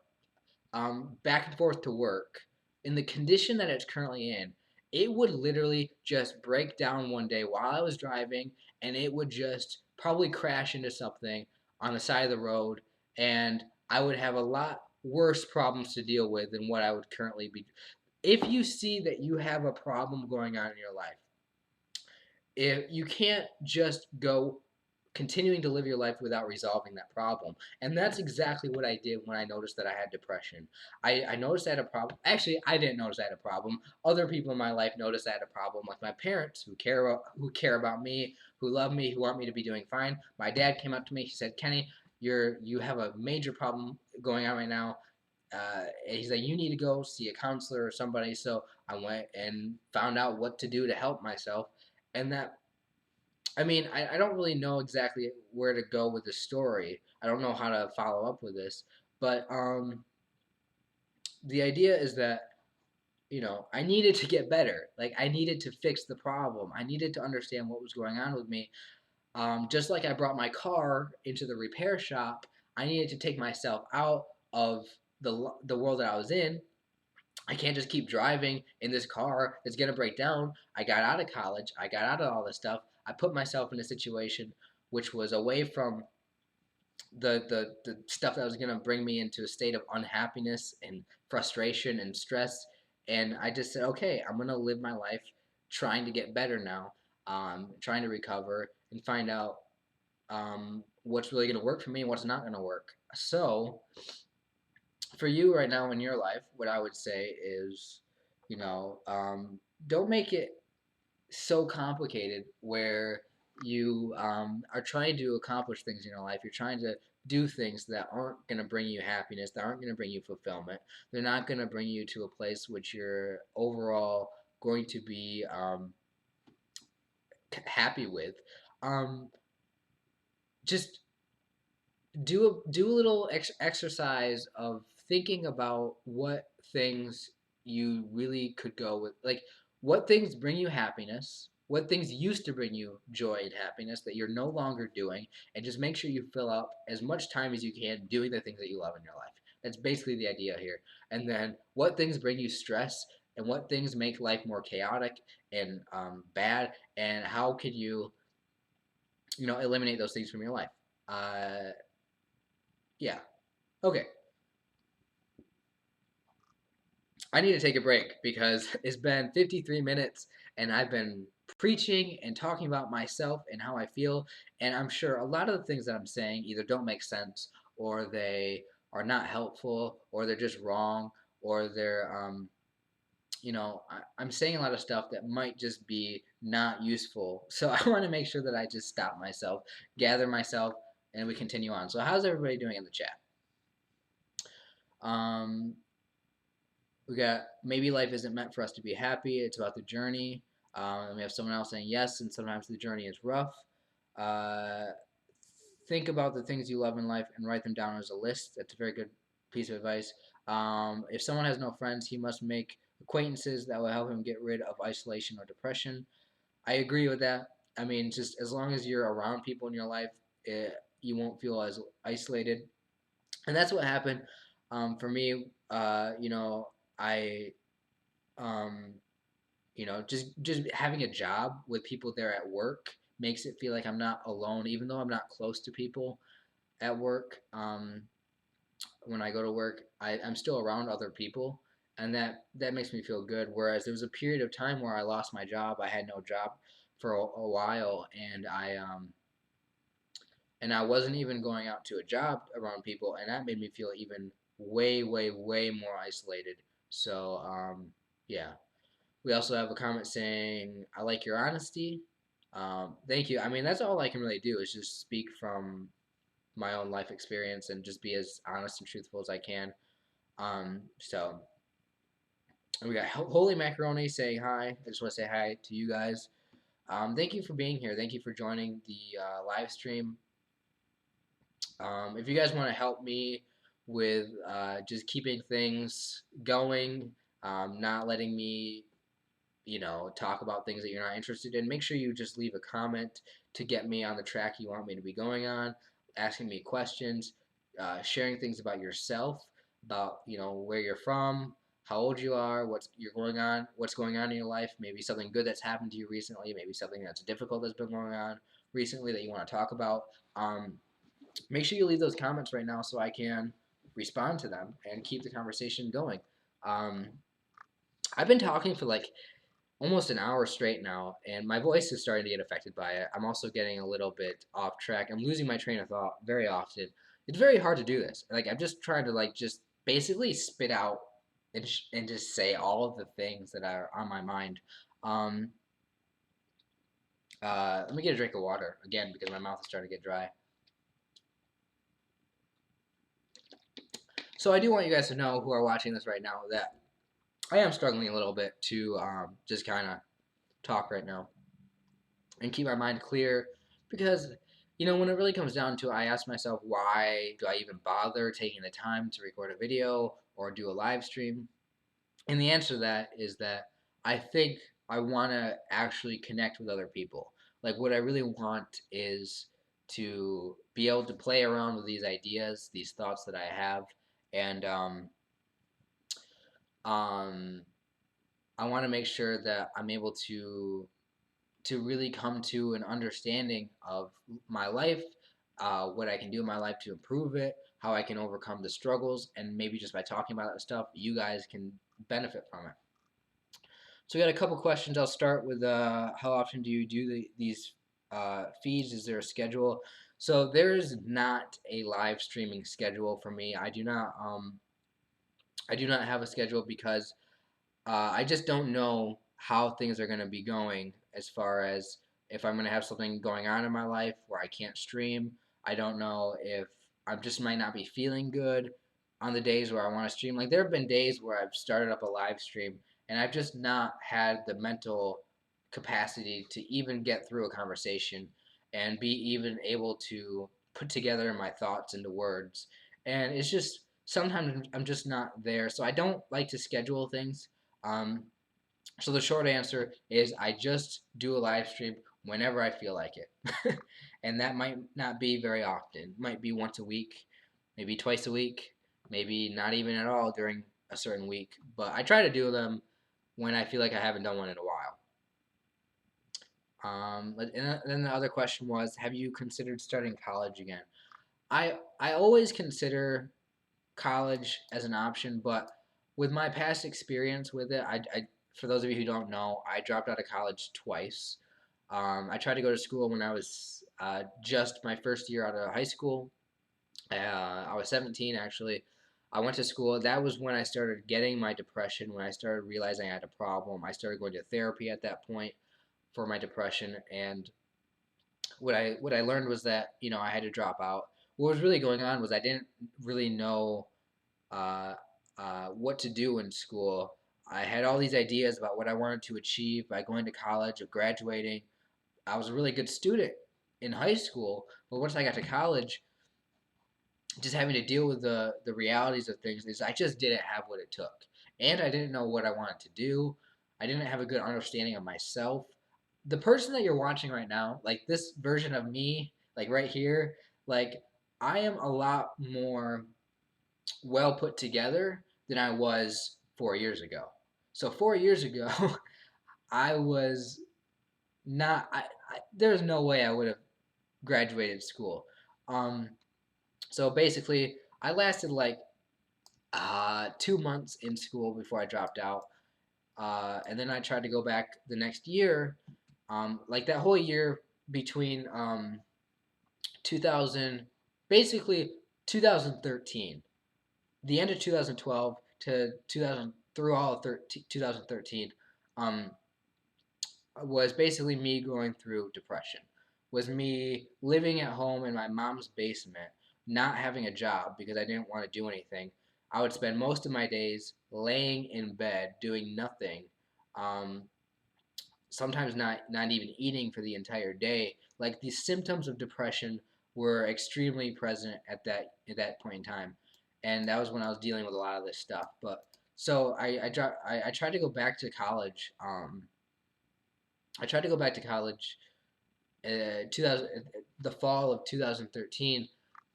back and forth to work, in the condition that it's currently in, it would literally just break down one day while I was driving, and it would just probably crash into something on the side of the road, and I would have a lot worse problems to deal with than what I would currently be. If you see that you have a problem going on in your life, if you can't just go continuing to live your life without resolving that problem. And that's exactly what I did when I noticed that I had depression. I noticed I had a problem. Actually, I didn't notice I had a problem. Other people in my life noticed I had a problem, like my parents who care about me, who love me, who want me to be doing fine. My dad came up to me. He said, "Kenny, you have a major problem going on right now." He's like, "You need to go see a counselor or somebody." So I went and found out what to do to help myself, and that I mean, I don't really know exactly where to go with the story. I don't know how to follow up with this, but the idea is that I needed to get better. Like I needed to fix the problem. I needed to understand what was going on with me. Just like I brought my car into the repair shop, I needed to take myself out of the world that I was in. I can't just keep driving in this car that's gonna break down. I got out of college. I got out of all this stuff. I put myself in a situation which was away from the stuff that was gonna bring me into a state of unhappiness and frustration and stress. And I just said, okay, I'm gonna live my life trying to get better now, trying to recover and find out what's really gonna work for me and what's not gonna work. So for you right now in your life, what I would say is, don't make it so complicated where you are trying to accomplish things in your life. You're trying to do things that aren't going to bring you happiness, that aren't going to bring you fulfillment. They're not going to bring you to a place which you're overall going to be happy with. Um, just do a little exercise of thinking about what things you really could go with, like what things bring you happiness, what things used to bring you joy and happiness that you're no longer doing, and just make sure you fill up as much time as you can doing the things that you love in your life. That's basically the idea here. And then what things bring you stress, and what things make life more chaotic and bad, and how can you eliminate those things from your life. uh, yeah. Okay, I need to take a break because it's been 53 minutes and I've been preaching and talking about myself and how I feel. And I'm sure a lot of the things that I'm saying either don't make sense, or they are not helpful, or they're just wrong, or I'm saying a lot of stuff that might just be not useful. So I want to make sure that I just stop myself, gather myself, and we continue on. So, how's everybody doing in the chat? Um, We got maybe life isn't meant for us to be happy. It's about the journey. And we have someone else saying yes, and sometimes the journey is rough. Uh, think about the things you love in life and write them down as a list. That's a very good piece of advice. If someone has no friends, he must make acquaintances that will help him get rid of isolation or depression. I agree with that. I mean, just as long as you're around people in your life, you won't feel as isolated. And that's what happened for me. I um, just having a job with people there at work makes it feel like I'm not alone, even though I'm not close to people at work. When I go to work, I'm still around other people, and that makes me feel good. Whereas there was a period of time where I lost my job, I had no job for a while, and I wasn't even going out to a job around people, and that made me feel even way, way, way more isolated. So yeah. We also have a comment saying, "I like your honesty." Thank you. I mean, that's all I can really do is just speak from my own life experience and just be as honest and truthful as I can. So we got Holy Macaroni saying hi. I just want to say hi to you guys. Thank you for being here. Thank you for joining the live stream. If you guys want to help me with just keeping things going, not letting me talk about things that you're not interested in, make sure you just leave a comment to get me on the track you want me to be going on, asking me questions, sharing things about yourself, about where you're from, how old you are, what's going on in your life, maybe something good that's happened to you recently, maybe something that's difficult that's been going on recently that you want to talk about. Make sure you leave those comments right now so I can respond to them and keep the conversation going. Um, I've been talking for like almost an hour straight now, and my voice is starting to get affected by it. I'm also getting a little bit off track. I'm losing my train of thought very often. It's very hard to do this. Like I'm just trying to like just basically spit out and just say all of the things that are on my mind. Um, Let me get a drink of water again because my mouth is starting to get dry. So I do want you guys to know who are watching this right now that I am struggling a little bit to just kind of talk right now and keep my mind clear because when it really comes down to it, I ask myself, why do I even bother taking the time to record a video or do a live stream? And the answer to that is that I think I want to actually connect with other people. Like what I really want is to be able to play around with these ideas, these thoughts that I have, and um, I want to make sure that I'm able to really come to an understanding of my life, what I can do in my life to improve it, how I can overcome the struggles, and maybe just by talking about that stuff, you guys can benefit from it. So we got a couple questions. I'll start with how often do you do these feeds? Is there a schedule? So there is not a live streaming schedule for me. I do not have a schedule because I just don't know how things are going to be going as far as if I'm going to have something going on in my life where I can't stream. I don't know if I just might not be feeling good on the days where I want to stream. Like there have been days where I've started up a live stream and I've just not had the mental capacity to even get through a conversation and be even able to put together my thoughts into words. And it's just sometimes I'm just not there. So I don't like to schedule things. um, so the short answer is I just do a live stream whenever I feel like it. And that might not be very often. It might be once a week, maybe twice a week, maybe not even at all during a certain week. But I try to do them when I feel like I haven't done one in a while. And then the other question was, have you considered starting college again? I always consider college as an option, but with my past experience with it, for those of you who don't know, I dropped out of college twice. I tried to go to school when I was just my first year out of high school. I was 17 actually. I went to school. That was when I started getting my depression, when I started realizing I had a problem. I started going to therapy at that point for my depression, and what I learned was that I had to drop out. What was really going on was I didn't really know uh, what to do in school. I had all these ideas about what I wanted to achieve by going to college or graduating. I was a really good student in high school, but once I got to college, just having to deal with the realities of things is I just didn't have what it took, and I didn't know what I wanted to do. I didn't have a good understanding of myself. The person that you're watching right now, like this version of me, like right here, like I am a lot more. well put together than I was 4 years ago. So 4 years ago, I was not. There's no way I would have graduated school. Um, so basically, I lasted like 2 months in school before I dropped out, and then I tried to go back the next year. Like that whole year between 2000, basically 2013, the end of 2012 to 2000 through all of 2013, um, was basically me going through depression. Was me living at home in my mom's basement, not having a job because I didn't want to do anything. I would spend most of my days laying in bed doing nothing. Um, Sometimes not even eating for the entire day. Like the symptoms of depression were extremely present at that point in time, and that was when I was dealing with a lot of this stuff. But so I tried to go back to college. I tried to go back to college 2000 the fall of 2013.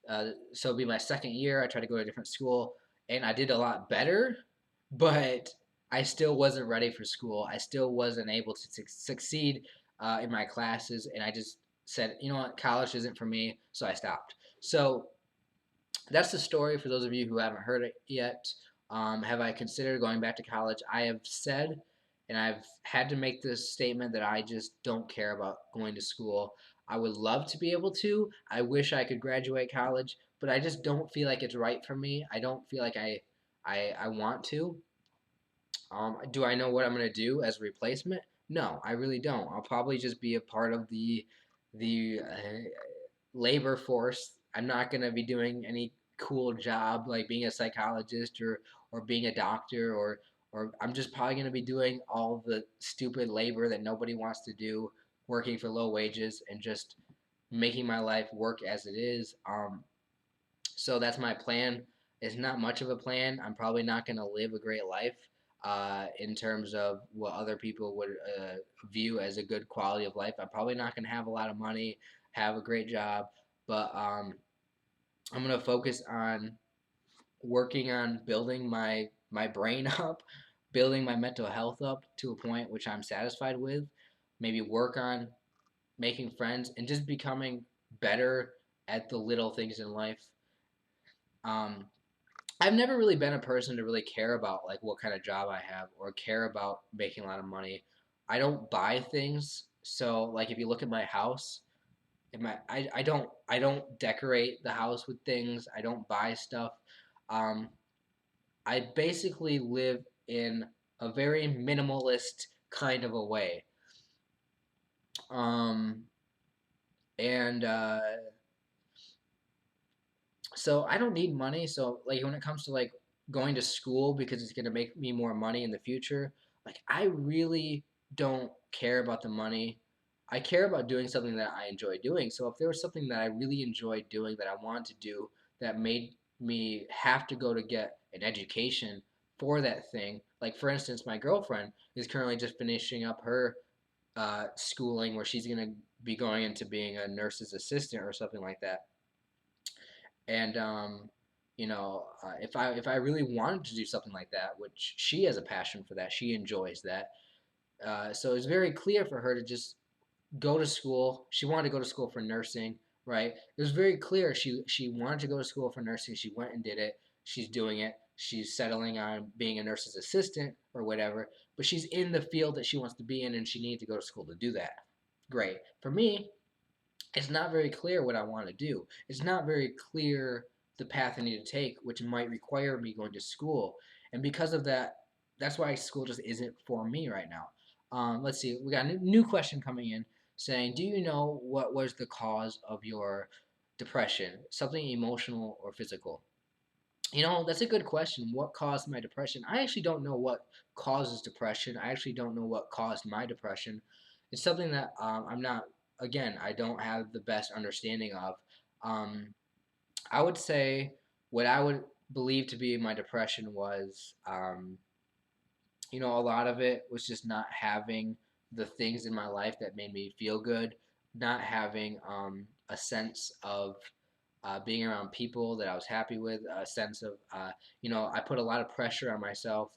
So it'll be my second year. I tried to go to a different school, and I did a lot better, but I still wasn't ready for school. I still wasn't able to succeed in my classes, and I just said, you know what, college isn't for me, so I stopped. So that's the story for those of you who haven't heard it yet. Have I considered going back to college? I have said, and I've had to make this statement that I just don't care about going to school. I would love to be able to. I wish I could graduate college, but I just don't feel like it's right for me. I don't feel like I want to. Do I know what I'm gonna do as a replacement? No, I really don't. I'll probably just be a part of the labor force. I'm not gonna be doing any cool job like being a psychologist or being a doctor or I'm just probably gonna be doing all the stupid labor that nobody wants to do, working for low wages and just making my life work as it is. So that's my plan. It's not much of a plan. I'm probably not going to live a great life in terms of what other people would view as a good quality of life. I'm probably not going to have a lot of money, have a great job, but I'm going to focus on working on building my brain up, building my mental health up to a point which I'm satisfied with. Maybe work on making friends and just becoming better at the little things in life. Um, I've never really been a person to really care about like what kind of job I have or care about making a lot of money. I don't buy things. So like if you look at my house, I don't decorate the house with things. I don't buy stuff. Um, I basically live in a very minimalist kind of a way. Um, and So I don't need money. So like when it comes to like going to school because it's gonna make me more money in the future, like I really don't care about the money. I care about doing something that I enjoy doing. So if there was something that I really enjoyed doing that I wanted to do that made me have to go to get an education for that thing, like for instance, my girlfriend is currently just finishing up her schooling where she's gonna be going into being a nurse's assistant or something like that. And if I really wanted to do something like that, which she has a passion for that, she enjoys that. So it's very clear for her to just go to school. She wanted to go to school for nursing, right? It was very clear she wanted to go to school for nursing. She went and did it. She's doing it. She's settling on being a nurse's assistant or whatever. But she's in the field that she wants to be in, and she needs to go to school to do that. Great. For me, it's not very clear what I want to do. It's not very clear the path I need to take, which might require me going to school. And because of that, that's why school just isn't for me right now. Let's see, we got a new question coming in saying, do you know what was the cause of your depression? Something emotional or physical? That's a good question. What caused my depression? I actually don't know what causes depression. I actually don't know what caused my depression. It's something that I'm not, again, I don't have the best understanding of. Um, I would say what I would believe to be my depression was, a lot of it was just not having the things in my life that made me feel good, not having a sense of being around people that I was happy with, a sense of, I put a lot of pressure on myself,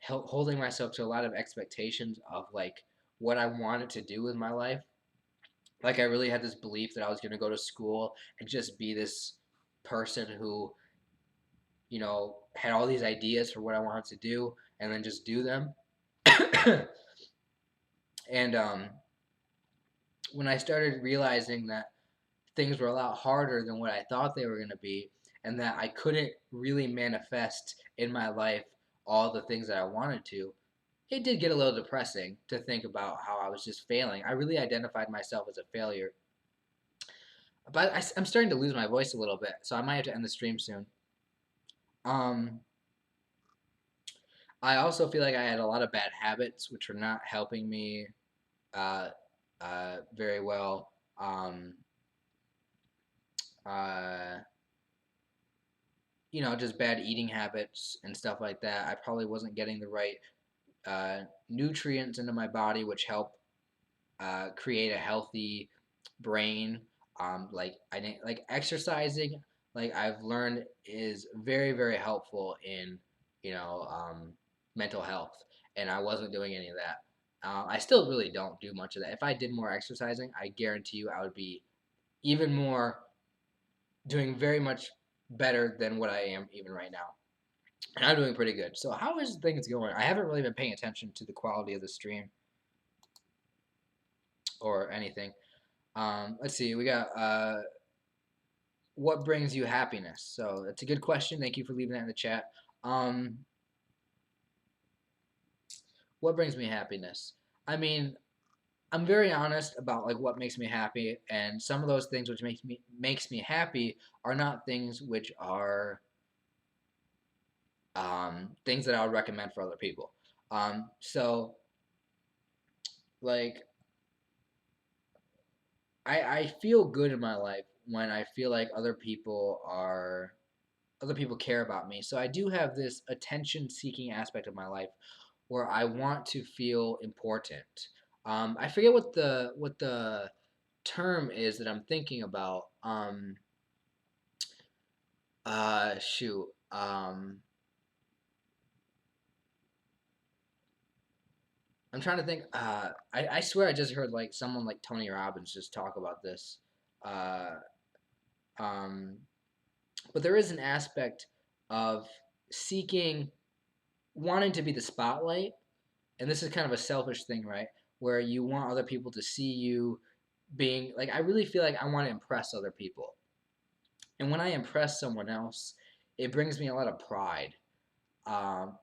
holding myself to a lot of expectations of like what I wanted to do with my life. Like I really had this belief that I was going to go to school and just be this person who, had all these ideas for what I wanted to do and then just do them. And when I started realizing that things were a lot harder than what I thought they were going to be, and that I couldn't really manifest in my life all the things that I wanted to, it did get a little depressing to think about how I was just failing. I really identified myself as a failure. But I'm starting to lose my voice a little bit, so I might have to end the stream soon. Um, I also feel like I had a lot of bad habits, which were not helping me uh, very well. Uh, just bad eating habits and stuff like that. I probably wasn't getting the right uh, nutrients into my body, which help create a healthy brain. Like I didn't like exercising. Like I've learned is very very helpful in you know um, mental health, and I wasn't doing any of that. I still really don't do much of that. If I did more exercising, I guarantee you I would be even more doing very much better than what I am even right now. And I'm doing pretty good. So how is things going? I haven't really been paying attention to the quality of the stream or anything. Let's see. We got what brings you happiness? So that's a good question. Thank you for leaving that in the chat. Um, what brings me happiness? I mean, I'm very honest about like what makes me happy, and some of those things which makes me happy are not things which are things that I would recommend for other people. So like I feel good in my life when I feel like other people care about me. So I do have this attention seeking aspect of my life where I want to feel important. I forget what the term is that I'm thinking about. Shoot. I'm trying to think. I swear I just heard like someone like Tony Robbins just talk about this. Uh, um, but there is an aspect of seeking, wanting to be the spotlight, and this is kind of a selfish thing, right? Where you want other people to see you being like. I really feel like I want to impress other people, and when I impress someone else, it brings me a lot of pride. Um,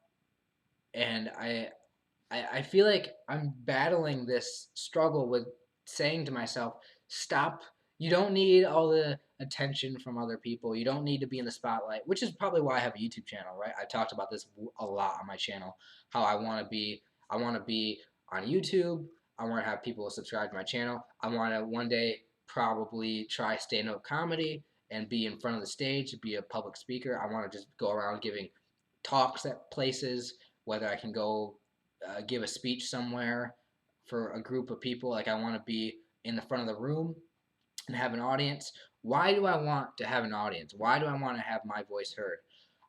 and I feel like I'm battling this struggle with saying to myself, stop. You don't need all the attention from other people. You don't need to be in the spotlight, which is probably why I have a YouTube channel, right? I talked about this a lot on my channel, how I want to be on YouTube. I want to have people subscribe to my channel. I want to one day probably try stand-up comedy and be in front of the stage, be a public speaker. I want to just go around giving talks at places, whether I can go give a speech somewhere for a group of people. Like I want to be in the front of the room and have an audience. Why do I want to have an audience? Why do I want to have my voice heard?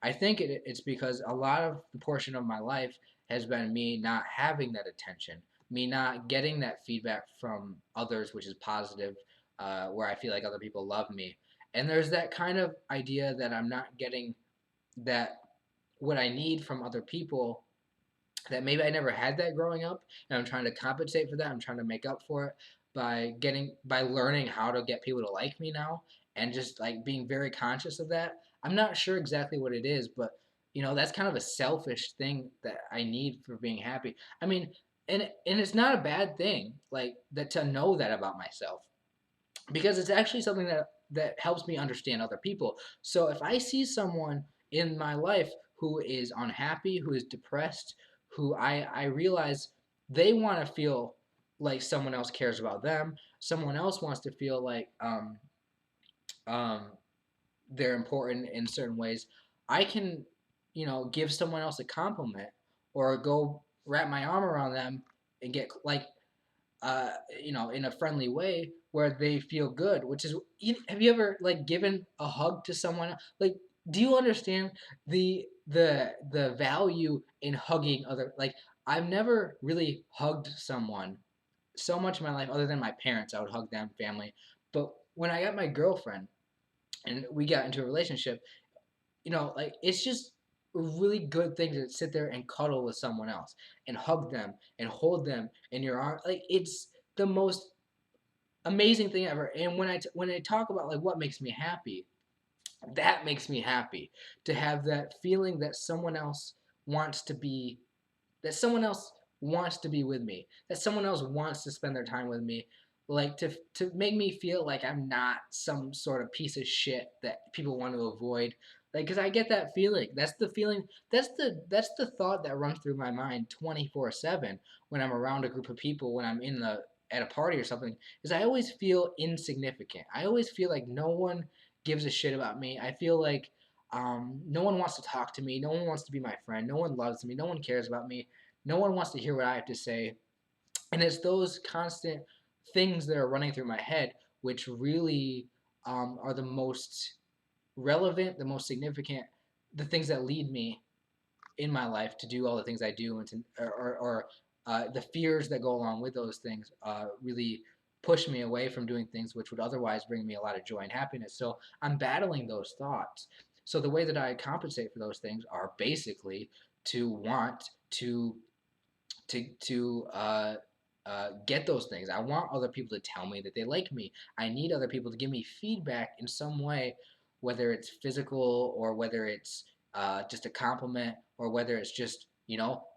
I think it's because a lot of the portion of my life has been me not having that attention, me not getting that feedback from others, which is positive, where I feel like other people love me. And there's that kind of idea that I'm not getting that what I need from other people, that maybe I never had that growing up, and I'm trying to compensate for that. I'm trying to make up for it by learning how to get people to like me now, and just like being very conscious of that. I'm not sure exactly what it is, but that's kind of a selfish thing that I need for being happy. I mean, and it's not a bad thing like that to know that about myself, because it's actually something that helps me understand other people. So if I see someone in my life who is unhappy, who is depressed, who I realize they want to feel like someone else cares about them, someone else wants to feel like um, they're important in certain ways, I can give someone else a compliment or go wrap my arm around them and get like uh, in a friendly way where they feel good. Which is, have you ever like given a hug to someone? Like, do you understand the value in hugging other? Like, I've never really hugged someone so much in my life, other than my parents. I would hug them, family. But when I got my girlfriend and we got into a relationship, like it's just a really good thing to sit there and cuddle with someone else and hug them and hold them in your arm. Like, it's the most amazing thing ever. And when I talk about like what makes me happy, that makes me happy to have that feeling that wants to be someone else wants to be with me, that someone else wants to spend their time with me, like to make me feel like I'm not some sort of piece of shit that people want to avoid. Like, because I get that feeling. That's the feeling. That's the thought that runs through my mind 24/7 when I'm around a group of people, when I'm at a party or something. Is I always feel insignificant. I always feel like no one gives a shit about me. I feel like no one wants to talk to me. No one wants to be my friend. No one loves me. No one cares about me. No one wants to hear what I have to say. And it's those constant things that are running through my head which really are the most relevant, the most significant, the things that lead me in my life to do all the things I do, and the fears that go along with those things really push me away from doing things which would otherwise bring me a lot of joy and happiness. So I'm battling those thoughts. So the way that I compensate for those things are basically to want to get those things. I want other people to tell me that they like me. I need other people to give me feedback in some way, whether it's physical or whether it's just a compliment or whether it's just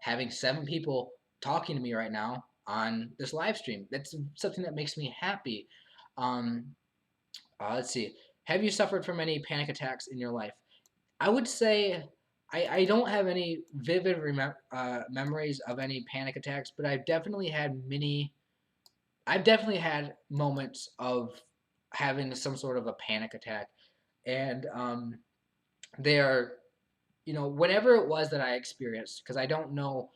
having 7 people talking to me right now on this live stream. That's something that makes me happy. Um, let's see. Have you suffered from any panic attacks in your life? I would say I don't have any vivid memories of any panic attacks, but I've definitely had moments of having some sort of a panic attack, and they are, whatever it was that I experienced, because I don't know,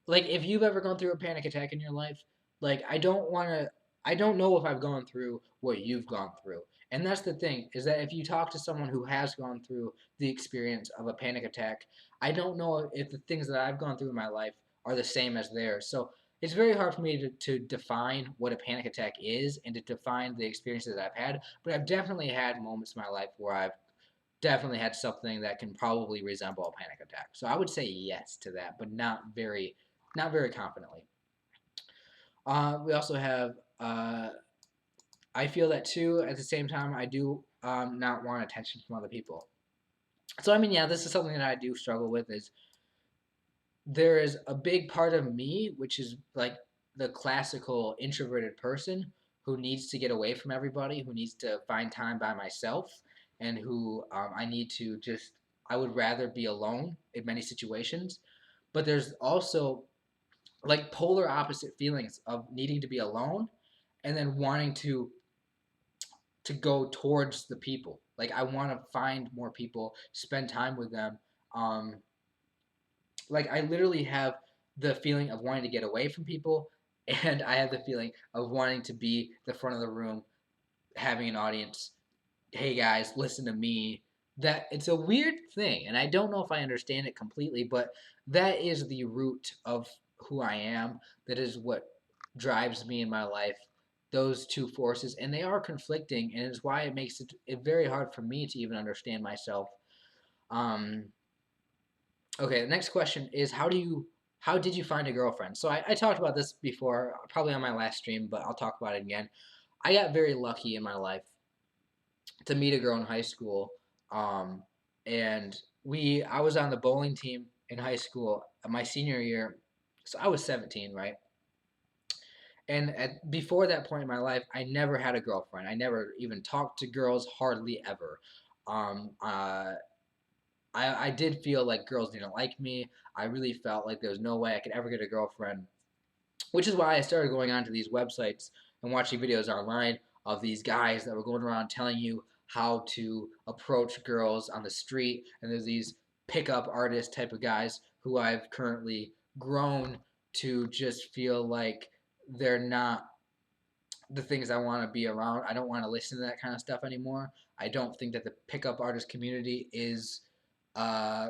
like, if you've ever gone through a panic attack in your life, like, I don't know if I've gone through what you've gone through. And that's the thing, is that if you talk to someone who has gone through the experience of a panic attack, I don't know if the things that I've gone through in my life are the same as theirs. So it's very hard for me to define what a panic attack is and to define the experiences that I've had. But I've definitely had moments in my life where I've definitely had something that can probably resemble a panic attack. So I would say yes to that, but not very confidently. We also have I feel that too. At the same time, I do not want attention from other people. So I mean, yeah, this is something that I do struggle with. Is there is a big part of me which is like the classical introverted person who needs to get away from everybody, who needs to find time by myself, and who I need to just. I would rather be alone in many situations. But there's also like polar opposite feelings of needing to be alone and then wanting to go towards the people. Like, I want to find more people, spend time with them. Um, like, I literally have the feeling of wanting to get away from people, and I have the feeling of wanting to be the front of the room, having an audience. Hey guys, listen to me. That it's a weird thing, and I don't know if I understand it completely, but that is the root of who I am. That is what drives me in my life. Those two forces, and they are conflicting, and it's why it makes it very hard for me to even understand myself. Um, okay, the next question is how did you find a girlfriend? So I talked about this before, probably on my last stream, but I'll talk about it again. I got very lucky in my life to meet a girl in high school, um, and I was on the bowling team in high school my senior year, so I was 17, right? And before that point in my life, I never had a girlfriend. I never even talked to girls, hardly ever. Um, uh, I did feel like girls didn't like me. I really felt like there was no way I could ever get a girlfriend, which is why I started going onto these websites and watching videos online of these guys that were going around telling you how to approach girls on the street. And there's these pickup artist type of guys who I've currently grown to just feel like they're not the things I want to be around. I don't want to listen to that kind of stuff anymore. I don't think that the pickup artist community is uh,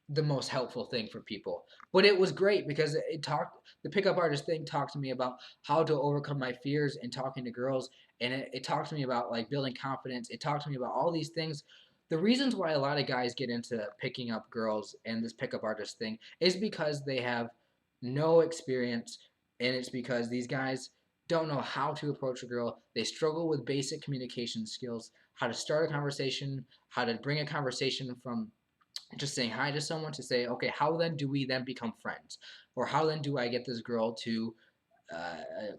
the most helpful thing for people. But it was great because the pickup artist thing talked to me about how to overcome my fears in talking to girls, and it talked to me about like building confidence. It talked to me about all these things. The reasons why a lot of guys get into picking up girls and this pickup artist thing is because they have no experience, and it's because these guys don't know how to approach a girl. They struggle with basic communication skills, how to start a conversation, how to bring a conversation from just saying hi to someone to say, okay, how then do we then become friends? Or how then do I get this girl to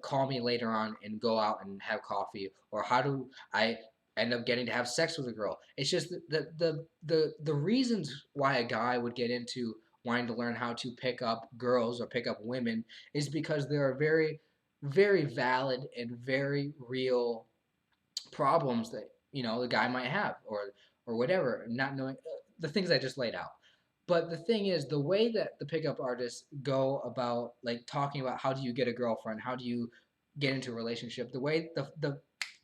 call me later on and go out and have coffee? Or how do I end up getting to have sex with a girl? It's just the reasons why a guy would get into wanting to learn how to pick up girls or pick up women is because there are very, very valid and very real problems that the guy might have or whatever, not knowing the things I just laid out. But the thing is, the way that the pickup artists go about like talking about how do you get a girlfriend, how do you get into a relationship, the way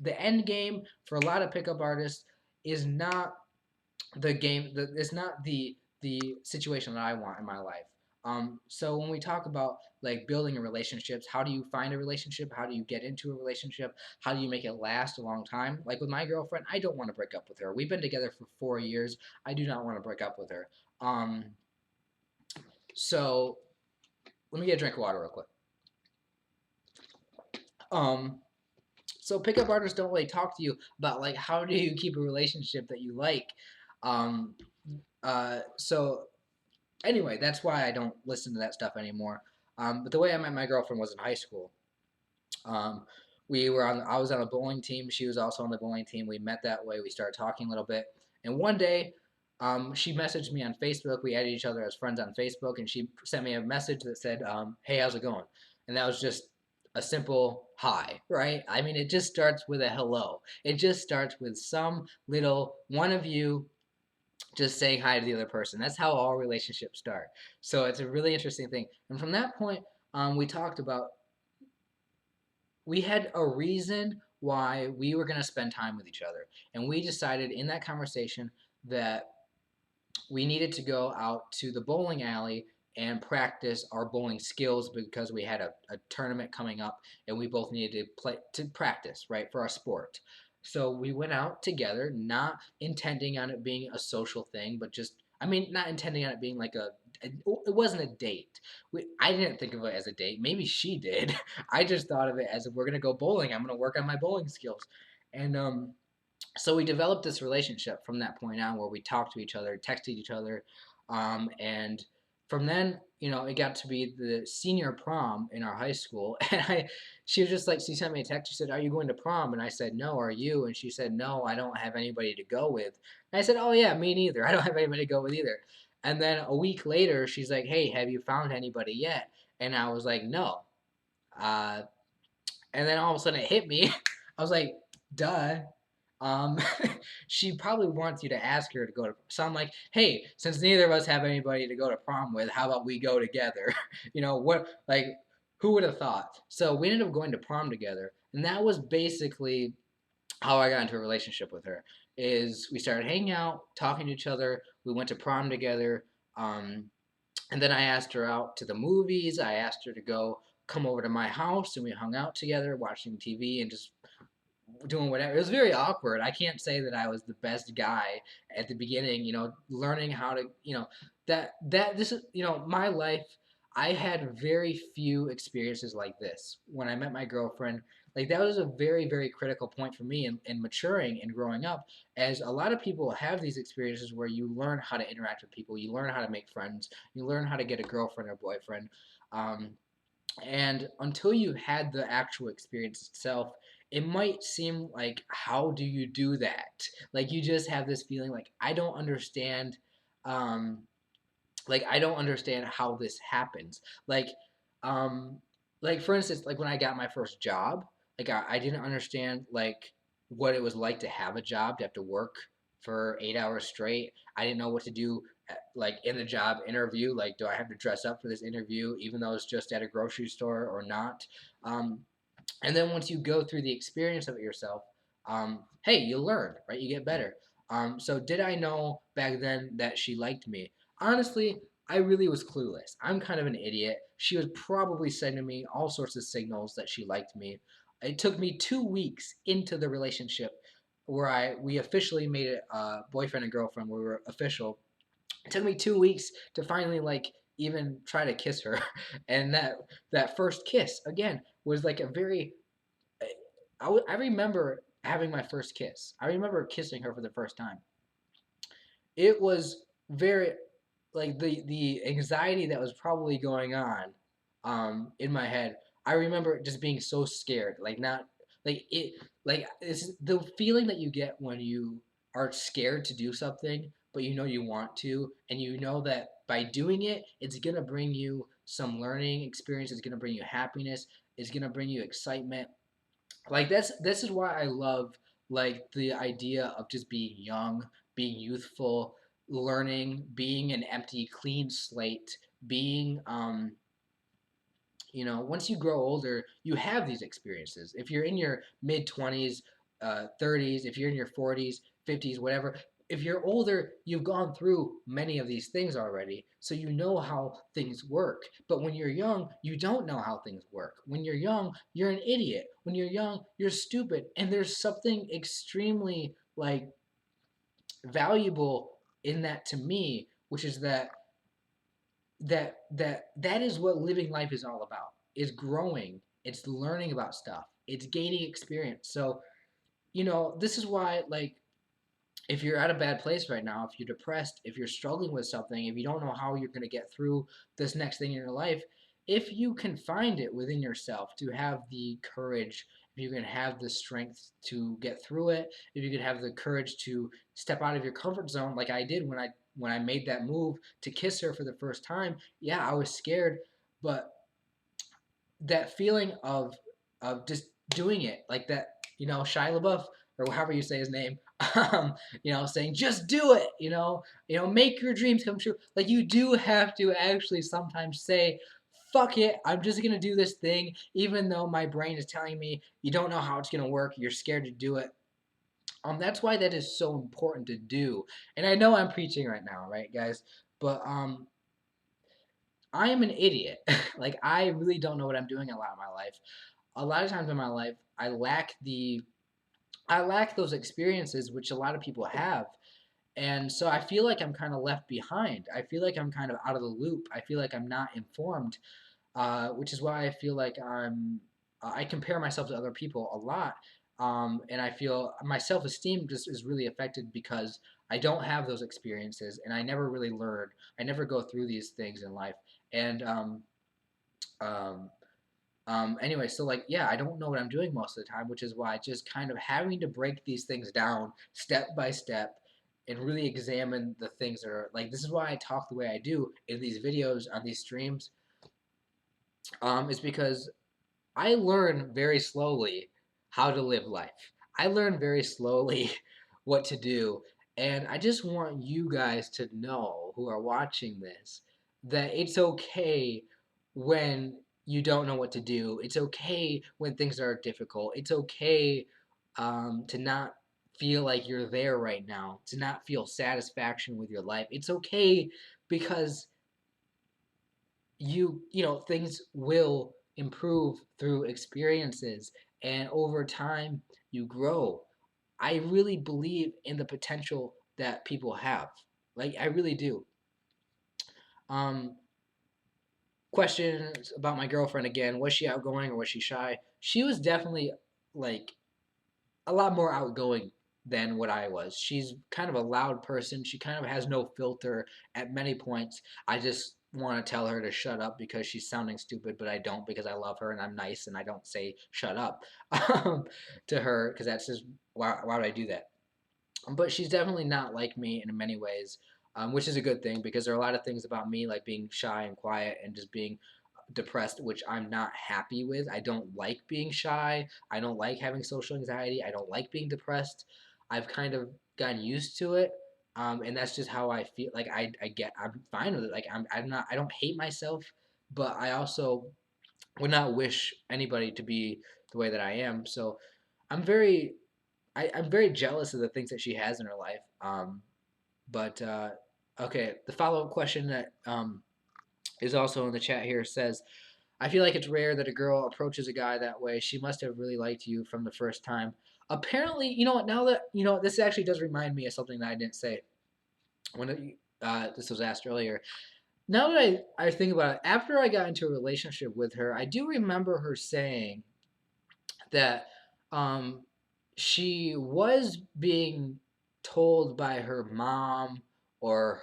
the end game for a lot of pickup artists is not the game. It's not the situation that I want in my life. So when we talk about like building a relationships, how do you find a relationship? How do you get into a relationship? How do you make it last a long time? Like with my girlfriend, I don't want to break up with her. We've been together for 4 years. I do not want to break up with her. Um, so let me get a drink of water real quick. Um, so pickup artists don't really talk to you about like how do you keep a relationship that you like. Um, so anyway, that's why I don't listen to that stuff anymore. But the way I met my girlfriend was in high school. Um, I was on a bowling team. She was also on the bowling team. We met that way. We started talking a little bit. And one day, she messaged me on Facebook. We added each other as friends on Facebook, and she sent me a message that said, "Hey, how's it going?" And that was just a simple hi, right? I mean, it just starts with a hello. It just starts with some little one of you just saying hi to the other person. That's how all relationships start. So it's a really interesting thing. And from that point, we talked about we had a reason why we were going to spend time with each other. And we decided in that conversation that we needed to go out to the bowling alley and practice our bowling skills because we had a tournament coming up and we both needed to practice, right, for our sport. So we went out together, not intending on it being a social thing, but just I mean, not intending on it being like it wasn't a date. I didn't think of it as a date. Maybe she did. I just thought of it as if we're gonna go bowling. I'm gonna work on my bowling skills, and so we developed this relationship from that point on where we talked to each other, texted each other, and from then, it got to be the senior prom in our high school, and she was just like, she sent me a text. She said, "Are you going to prom?" And I said, "No. Are you?" And she said, "No, I don't have anybody to go with." And I said, "Oh yeah, me neither. I don't have anybody to go with either." And then a week later, she's like, "Hey, have you found anybody yet?" And I was like, "No." Uh, and then all of a sudden it hit me. I was like, "Duh." Um, she probably wants you to ask her to go to. So I'm like, hey, since neither of us have anybody to go to prom with, how about we go together? What? Like, who would have thought? So we ended up going to prom together, and that was basically how I got into a relationship with her. Is we started hanging out, talking to each other. We went to prom together, um, and then I asked her out to the movies. I asked her to come over to my house, and we hung out together, watching TV and just doing whatever. It was very awkward. I can't say that I was the best guy at the beginning, learning how to, that this is, my life. I had very few experiences like this. When I met my girlfriend, like that was a very, very critical point for me in maturing and growing up, as a lot of people have these experiences where you learn how to interact with people, you learn how to make friends, you learn how to get a girlfriend or boyfriend. Um, and until you had the actual experience itself, it might seem like, how do you do that? Like you just have this feeling like, I don't understand. Um, like I don't understand how this happens. Um, like for instance, like when I got my first job, like I didn't understand like what it was like to have a job, to have to work for 8 hours straight. I didn't know what to do like in the job interview, like do I have to dress up for this interview even though it's just at a grocery store or not. um, and then once you go through the experience of it yourself, hey, you learn, right? You get better. So did I know back then that she liked me? Honestly, I really was clueless. I'm kind of an idiot. She was probably sending me all sorts of signals that she liked me. It took me 2 weeks into the relationship where we officially made it boyfriend and girlfriend. We were official. It took me 2 weeks to finally like even try to kiss her, and that first kiss again was like a very I remember having my first kiss. I remember kissing her for the first time. It was very like the anxiety that was probably going on in my head. I remember just being so scared, like not like it like it's the feeling that you get when you are scared to do something, but you know you want to, and you know that by doing it, it's gonna bring you some learning experience. It's gonna bring you happiness. It's gonna bring you excitement. Like this is why I love like the idea of just being young, being youthful, learning, being an empty clean slate, being once you grow older, you have these experiences. If you're in your mid 20s, 30s, if you're in your 40s, 50s, whatever, if you're older, you've gone through many of these things already, so you know how things work. But when you're young, you don't know how things work. When you're young, you're an idiot. When you're young, you're stupid. And there's something extremely like valuable in that to me, which is that is what living life is all about. Is growing, it's learning about stuff, it's gaining experience. So this is why, like, if you're at a bad place right now, if you're depressed, if you're struggling with something, if you don't know how you're going to get through this next thing in your life, if you can find it within yourself to have the courage, if you can have the strength to get through it, if you can have the courage to step out of your comfort zone, like I did when I made that move to kiss her for the first time. Yeah, I was scared, but that feeling of just doing it, like that, Shia LaBeouf, or however you say his name, saying just do it, make your dreams come true. Like, you do have to actually sometimes say, fuck it, I'm just gonna do this thing, even though my brain is telling me you don't know how it's gonna work, you're scared to do it. That's why that is so important to do. And I know I'm preaching right now, right, guys? But I am an idiot. Like, I really don't know what I'm doing a lot of my life. A lot of times in my life, I lack those experiences which a lot of people have. And so I feel like I'm kind of left behind. I feel like I'm kind of out of the loop. I feel like I'm not informed, which is why I feel like I compare myself to other people a lot. And I feel my self esteem just is really affected because I don't have those experiences and I never really learn. I never go through these things in life. And um, anyway, so like, yeah, I don't know what I'm doing most of the time, which is why just kind of having to break these things down step by step and really examine the things that are like, this is why I talk the way I do in these videos on these streams. Is because I learn very slowly how to live life. I learn very slowly what to do. And I just want you guys to know, who are watching this, that it's okay when you don't know what to do. It's okay when things are difficult. It's okay to not feel like you're there right now, to not feel satisfaction with your life. It's okay because things will improve through experiences, and over time you grow. I really believe in the potential that people have. Like, I really do. um Questions about my girlfriend again. Was she outgoing or was she shy? She was definitely like a lot more outgoing than what I was. She's kind of a loud person. She kind of has no filter at many points. I just want to tell her to shut up because she's sounding stupid, but I don't, because I love her and I'm nice and I don't say shut up to her, because that's just, why would I do that? But she's definitely not like me in many ways, which is a good thing, because there are a lot of things about me, like being shy and quiet and just being depressed, which I'm not happy with. I don't like being shy. I don't like having social anxiety. I don't like being depressed. I've kind of gotten used to it. And that's just how I feel. Like I'm fine with it. Like I'm not, I don't hate myself, but I also would not wish anybody to be the way that I am. So I'm very, I'm very jealous of the things that she has in her life. But okay, the follow up question that is also in the chat here says, I feel like it's rare that a girl approaches a guy that way. She must have really liked you from the first time. Apparently, you know what? Now that you know, this actually does remind me of something that I didn't say when this was asked earlier. Now that I think about it, after I got into a relationship with her, I do remember her saying that um, she was being told by her mom or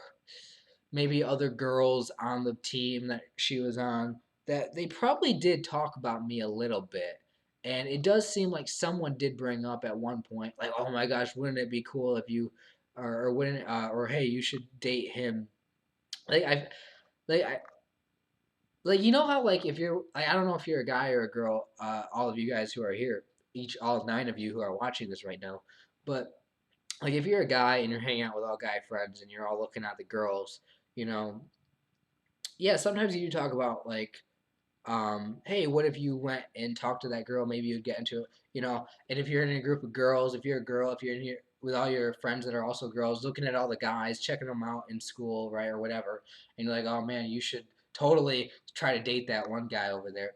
maybe other girls on the team that she was on that they probably did talk about me a little bit. And it does seem like someone did bring up at one point, like, "Oh my gosh, wouldn't it be cool if you, or wouldn't, or hey, you should date him." Like I, like you know how like if you're, I don't know if you're a guy or a girl, all of you guys who are here, each all 9 of you who are watching this right now, but like if you're a guy and you're hanging out with all guy friends and you're all looking at the girls, you know, yeah, sometimes you do talk about like, hey, what if you went and talked to that girl? Maybe you'd get into it, you know. And if you're in a group of girls, if you're a girl, if you're in here with all your friends that are also girls, looking at all the guys, checking them out in school, right, or whatever, and you're like, oh man, you should totally try to date that one guy over there.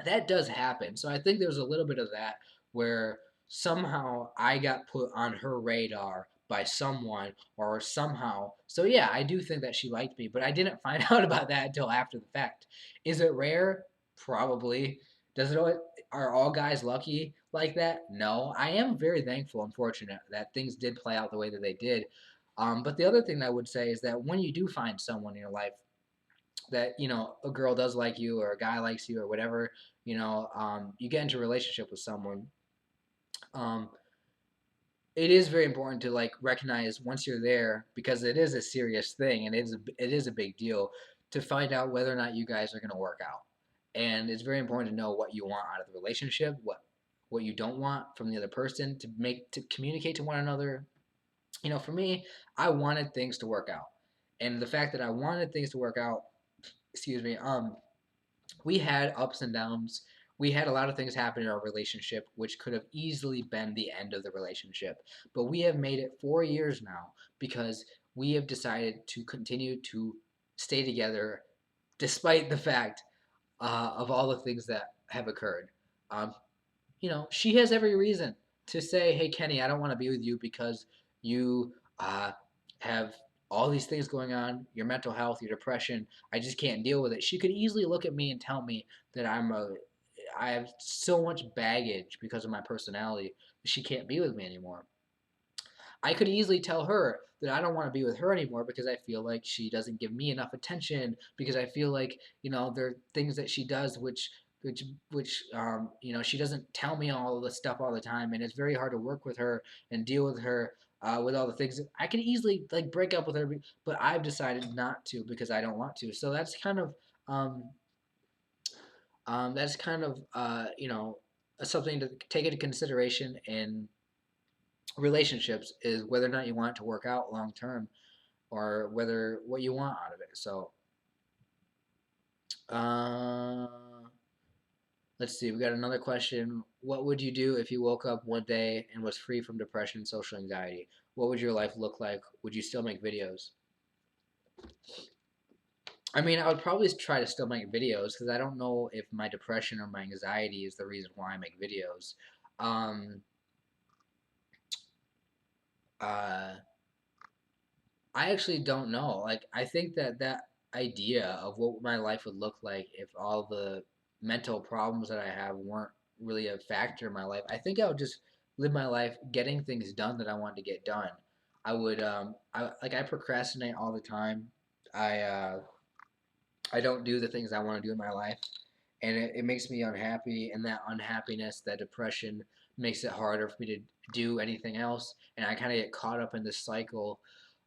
That does happen. So I think there's a little bit of that where somehow I got put on her radar by someone or somehow. So yeah, I do think that she liked me, but I didn't find out about that until after the fact. Is it rare? Probably. Does it always, are all guys lucky like that? No. I am very thankful and fortunate that things did play out the way that they did. But the other thing I would say is that when you do find someone in your life that you know a girl does like you or a guy likes you or whatever, you know, you get into a relationship with someone, um, it is very important to like recognize once you're there because it is a serious thing and it is a big deal to find out whether or not you guys are going to work out. And it's very important to know what you want out of the relationship, what you don't want from the other person, to communicate to one another. You know, for me, I wanted things to work out, and the fact that I wanted things to work out, excuse me, we had ups and downs. We had a lot of things happen in our relationship, which could have easily been the end of the relationship. But we have made it 4 years now because we have decided to continue to stay together despite the fact of all the things that have occurred. Um, you know, she has every reason to say, "Hey, Kenny, I don't want to be with you because you have all these things going on, your mental health, your depression. I just can't deal with it." She could easily look at me and tell me that I have so much baggage because of my personality that she can't be with me anymore. I could easily tell her that I don't want to be with her anymore because I feel like she doesn't give me enough attention because I feel like, you know, there are things that she does which you know, she doesn't tell me all of the stuff all the time, and it's very hard to work with her and deal with her with all the things. I could easily like break up with her, but I've decided not to because I don't want to. So um, that's kind of you know, something to take into consideration in relationships is whether or not you want it to work out long term or whether what you want out of it. So, uh, let's see. We got another question. What would you do if you woke up one day and was free from depression and social anxiety? What would your life look like? Would you still make videos? I mean, I would probably try to still make videos because I don't know if my depression or my anxiety is the reason why I make videos. Um, uh, I actually don't know. Like, I think that that idea of what my life would look like if all the mental problems that I have weren't really a factor in my life, I think I would just live my life getting things done that I wanted to get done. I procrastinate all the time. I, uh, I don't do the things I want to do in my life, and it makes me unhappy. And that unhappiness, that depression, makes it harder for me to do anything else. And I kind of get caught up in this cycle.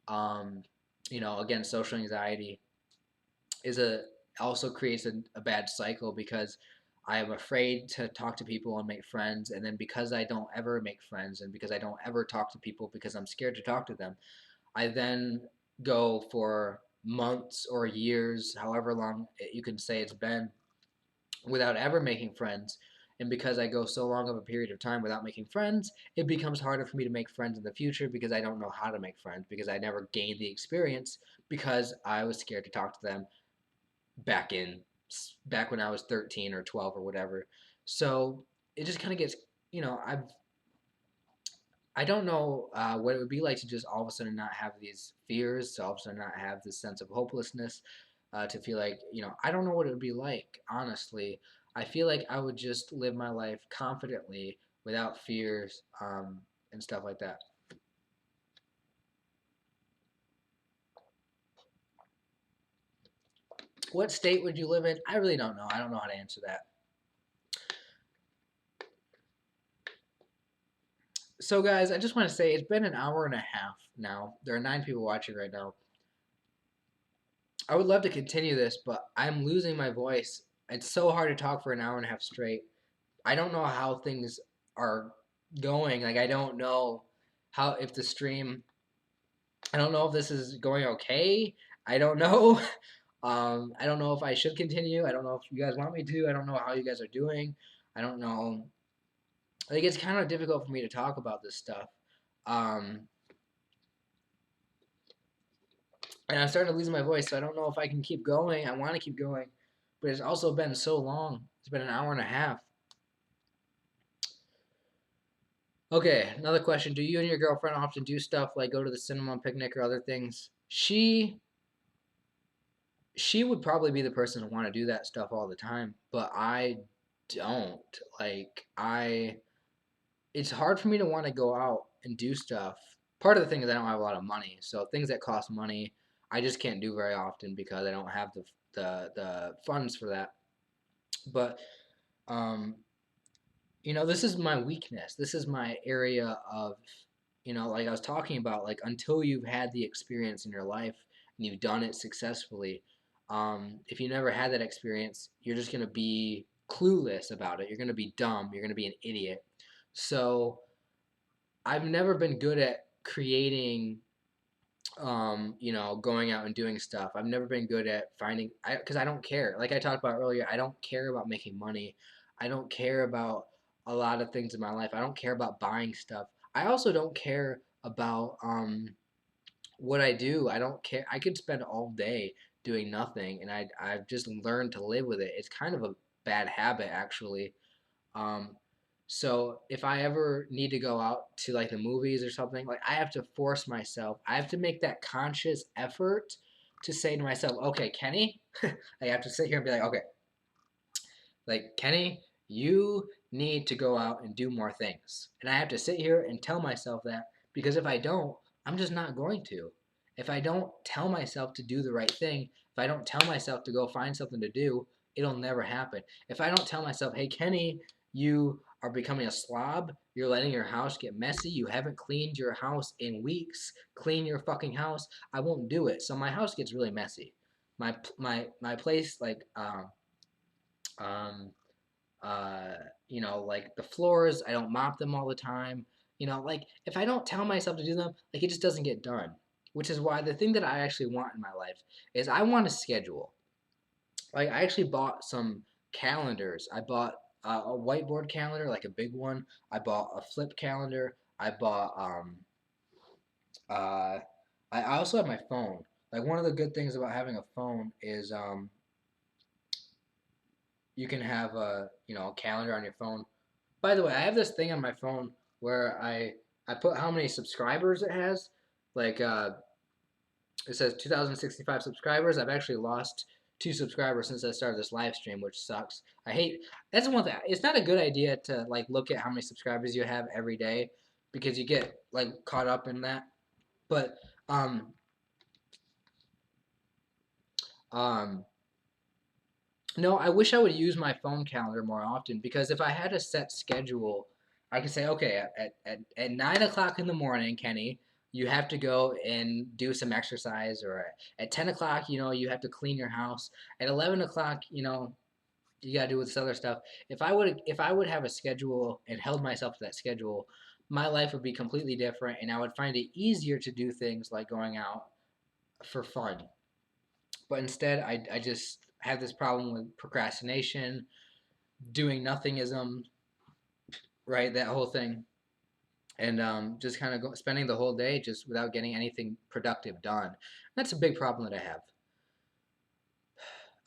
Um, you know, again, social anxiety is a also creates a bad cycle because I am afraid to talk to people and make friends, and then because I don't ever make friends, and because I don't ever talk to people because I'm scared to talk to them, I then go for months or years, however long you can say it's been, without ever making friends. And because I go so long of a period of time without making friends, it becomes harder for me to make friends in the future because I don't know how to make friends because I never gained the experience because I was scared to talk to them back in back when I was 13 or 12 or whatever. So it just kind of gets, you know, I don't know what it would be like to just all of a sudden not have these fears, to all of a sudden not have this sense of hopelessness, to feel like, I don't know what it would be like, honestly. I feel like I would just live my life confidently without fears and stuff like that. What state would you live in? I really don't know. I don't know how to answer that. So, guys, I just want to say it's been an hour and a half now. There are 9 people watching right now. I would love to continue this, but I'm losing my voice. It's so hard to talk for an hour and a half straight. I don't know how things are going. Like, I don't know how, if the stream, I don't know if this is going okay. I don't know. I don't know if I should continue. I don't know if you guys want me to. I don't know how you guys are doing. I don't know. Like, it's kind of difficult for me to talk about this stuff. Um, and I'm starting to lose my voice, so I don't know if I can keep going. I want to keep going, but it's also been so long. It's been an hour and a half. Okay, another question. Do you and your girlfriend often do stuff like go to the cinema, picnic, or other things? She would probably be the person to want to do that stuff all the time, but I don't. Like I it's hard for me to want to go out and do stuff. Part of the thing is I don't have a lot of money, so things that cost money, I just can't do very often because I don't have the funds for that. But um, this is my weakness. This is my area of, like I was talking about, like until you've had the experience in your life and you've done it successfully, if you never had that experience, you're just gonna be clueless about it. You're gonna be dumb. You're gonna be an idiot. So I've never been good at creating, going out and doing stuff. I've never been good at finding, because I don't care. Like I talked about earlier, I don't care about making money. I don't care about a lot of things in my life. I don't care about buying stuff. I also don't care about what I do. I don't care. I could spend all day doing nothing, and I've just learned to live with it. It's kind of a bad habit, actually. Um, so if I ever need to go out to like the movies or something, like I have to force myself. I have to make that conscious effort to say to myself, okay, Kenny, I have to sit here and be like, okay, like, Kenny, you need to go out and do more things. And I have to sit here and tell myself that because if I don't, I'm just not going to. If I don't tell myself to do the right thing, if I don't tell myself to go find something to do, it'll never happen. If I don't tell myself, hey, Kenny, you are becoming a slob, you're letting your house get messy, you haven't cleaned your house in weeks, clean your fucking house, I won't do it. So my house gets really messy. My place, like, um, uh, like the floors, I don't mop them all the time. Like if I don't tell myself to do them, like it just doesn't get done. Which is why the thing that I actually want in my life is I want a schedule. Like I actually bought some calendars. I bought a whiteboard calendar, like a big one. I bought a flip calendar. I bought uh, I also have my phone. Like one of the good things about having a phone is you can have a calendar on your phone. By the way, I have this thing on my phone where I put how many subscribers it has. Like it says 2,065 subscribers. I've actually lost 2 subscribers since I started this live stream, which sucks. I hate that's one thing. It's not a good idea to like look at how many subscribers you have every day because you get like caught up in that. But um um no, I wish I would use my phone calendar more often because if I had a set schedule, I could say, okay, at 9 o'clock in the morning, Kenny, you have to go and do some exercise, or at 10 o'clock, you have to clean your house. At 11 o'clock, you gotta do this other stuff. If I would have a schedule and held myself to that schedule, my life would be completely different, and I would find it easier to do things like going out for fun. But instead, I just have this problem with procrastination, doing nothingism, right? That whole thing. And just kind of spending the whole day just without getting anything productive done. That's a big problem that I have.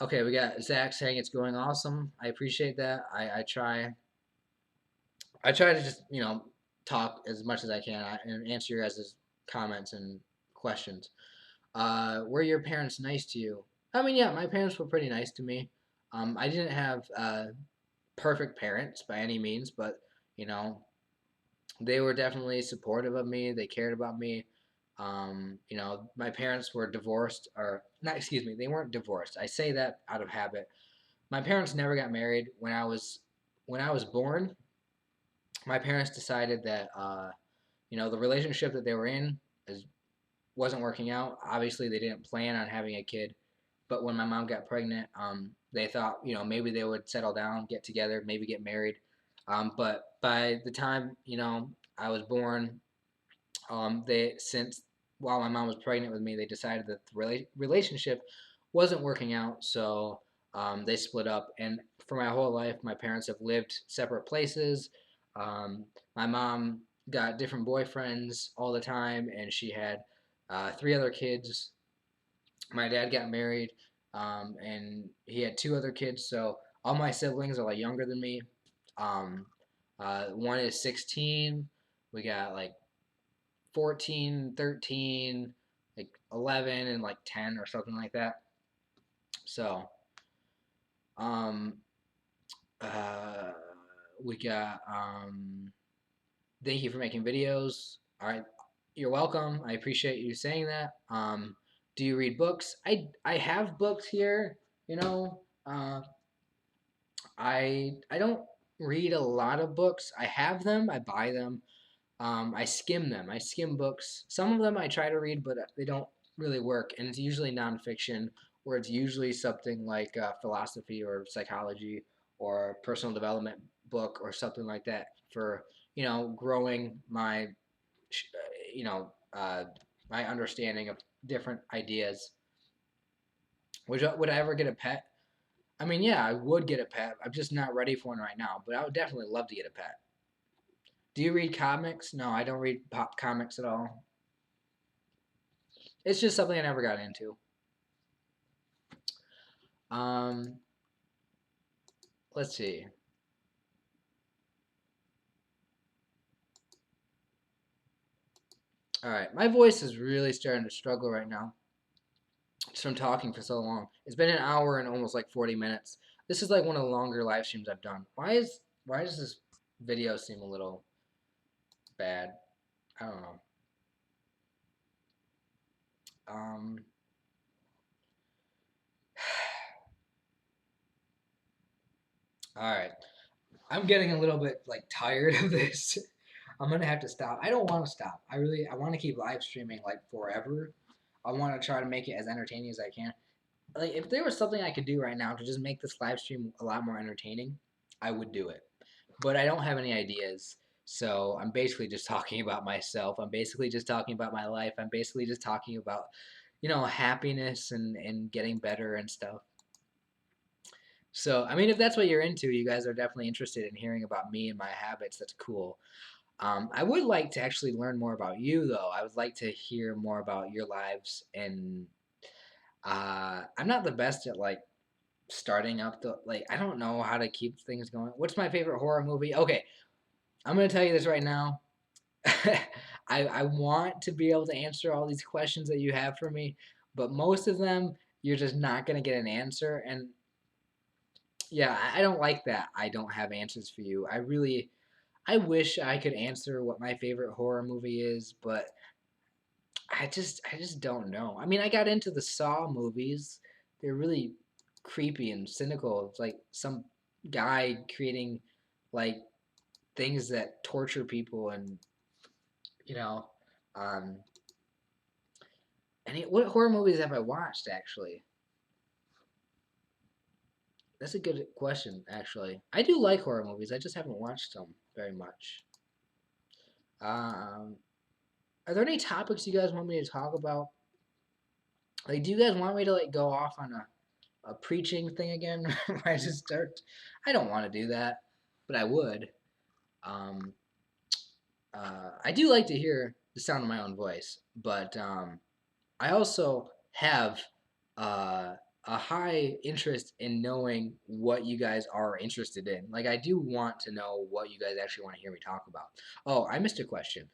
Okay, we got Zach saying it's going awesome. I appreciate that. I try to just talk as much as I can and answer your guys' comments and questions. Were your parents nice to you? I mean, yeah, my parents were pretty nice to me. I didn't have perfect parents by any means, but you know, they were definitely supportive of me. They cared about me. My parents were divorced, or not. Excuse me, they weren't divorced. I say that out of habit. My parents never got married. When I was born, my parents decided that the relationship that they were in is, wasn't working out. Obviously, they didn't plan on having a kid, but when my mom got pregnant, they thought maybe they would settle down, get together, maybe get married. But by the time I was born, they since while my mom was pregnant with me, they decided that the relationship wasn't working out, so they split up. And for my whole life, my parents have lived separate places. My mom got different boyfriends all the time, and she had three other kids. My dad got married, and he had two other kids. So all my siblings are like younger than me. Um, One is 16. We got like 14, 13, like 11, and like 10 or something like that. So, um, uh, we got, thank you for making videos. All right. You're welcome. I appreciate you saying that. Do you read books? I have books here, you know. I don't read a lot of books. I have them, I buy them. I skim them. I skim books. Some of them I try to read, but they don't really work. And it's usually nonfiction, or it's usually something like philosophy or psychology or personal development book or something like that for growing my you know my understanding of different ideas. Would I ever get a pet? I mean, yeah, I would get a pet. I'm just not ready for one right now, but I would definitely love to get a pet. Do you read comics? No, I don't read pop comics at all. It's just something I never got into. Um, let's see. All right, my voice is really starting to struggle right now, just from talking for so long. It's been an hour and almost like 40 minutes. This is like one of the longer live streams I've done. Why does this video seem a little bad? I don't know. Um, all right. I'm getting a little bit like tired of this. I'm gonna have to stop. I don't want to stop. I want to keep live streaming like forever. I want to try to make it as entertaining as I can. Like if there was something I could do right now to just make this live stream a lot more entertaining, I would do it. But I don't have any ideas. So I'm basically just talking about myself. I'm basically just talking about my life. I'm basically just talking about, happiness and getting better and stuff. So, I mean, if that's what you're into, you guys are definitely interested in hearing about me and my habits. That's cool. I would like to actually learn more about you, though. I would like to hear more about your lives. And I'm not the best at like starting up the like. I don't know how to keep things going. What's my favorite horror movie? Okay, I'm gonna tell you this right now. I want to be able to answer all these questions that you have for me, but most of them you're just not gonna get an answer. And yeah, I don't like that. I don't have answers for you. I wish I could answer what my favorite horror movie is, but I just don't know. I mean, I got into the Saw movies. They're really creepy and cynical. It's like some guy creating like things that torture people and you know, um, what horror movies have I watched actually? That's a good question actually. I do like horror movies. I just haven't watched them very much. Um, are there any topics you guys want me to talk about? Like, do you guys want me to like go off on a preaching thing again? Where I just start. I don't want to do that, but I would. Um, I do like to hear the sound of my own voice, but I also have uh, a high interest in knowing what you guys are interested in. Like, I do want to know what you guys actually want to hear me talk about. Oh, I missed a question.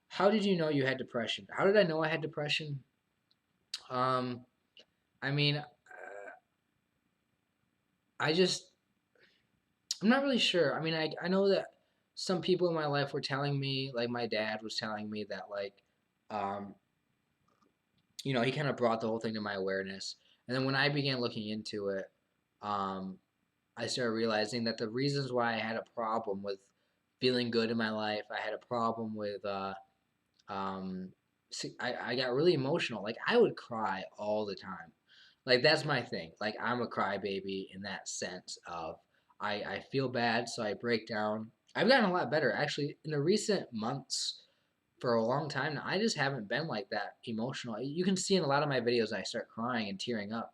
How did you know you had depression? How did I know I had depression? Um, I mean, I just I'm not really sure. I mean, I know that some people in my life were telling me, like my dad was telling me that um, he kind of brought the whole thing to my awareness. And then when I began looking into it, um, I started realizing that the reasons why I had a problem with feeling good in my life, I had a problem with um, I got really emotional. Like I would cry all the time. Like that's my thing. Like I'm a crybaby in that sense of I feel bad, so I break down. I've gotten a lot better actually in the recent months. For a long time now, I just haven't been like that emotional. You can see in a lot of my videos I start crying and tearing up.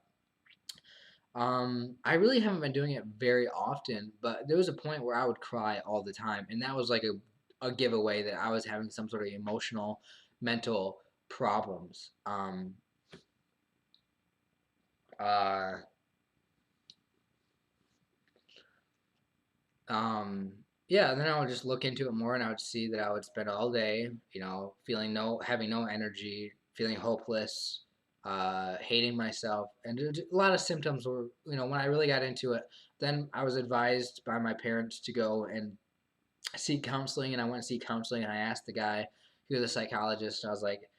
I really haven't been doing it very often, but there was a point where I would cry all the time, and that was like a giveaway that I was having some sort of emotional, mental problems. Uh, um, yeah, and then I would just look into it more, and I would see that I would spend all day, feeling having no energy, feeling hopeless, hating myself, and a lot of symptoms were, when I really got into it. Then I was advised by my parents to go and seek counseling, and I went to seek counseling, and I asked the guy, he was a psychologist, and I was like,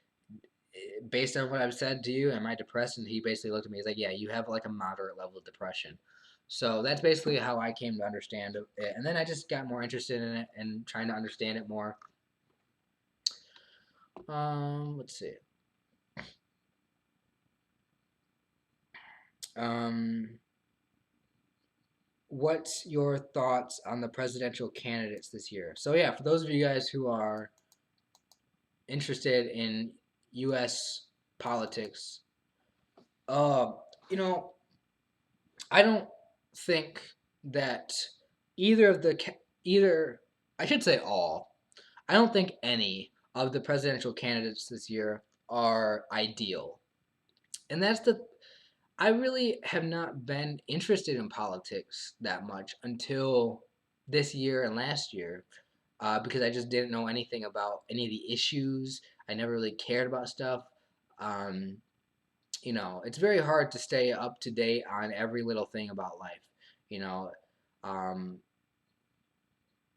based on what I've said to you, am I depressed? And he basically looked at me, he's like, yeah, you have like a moderate level of depression. So that's basically how I came to understand it, and then I just got more interested in it and trying to understand it more. Let's see. Um, what's your thoughts on the presidential candidates this year? So yeah, for those of you guys who are interested in U.S. politics, uh, you know, I don't think that either of the either I should say all. I don't think any of the presidential candidates this year are ideal. And that's the I really have not been interested in politics that much until this year and last year, because I just didn't know anything about any of the issues. I never really cared about stuff. Um, it's very hard to stay up to date on every little thing about life. You know, um,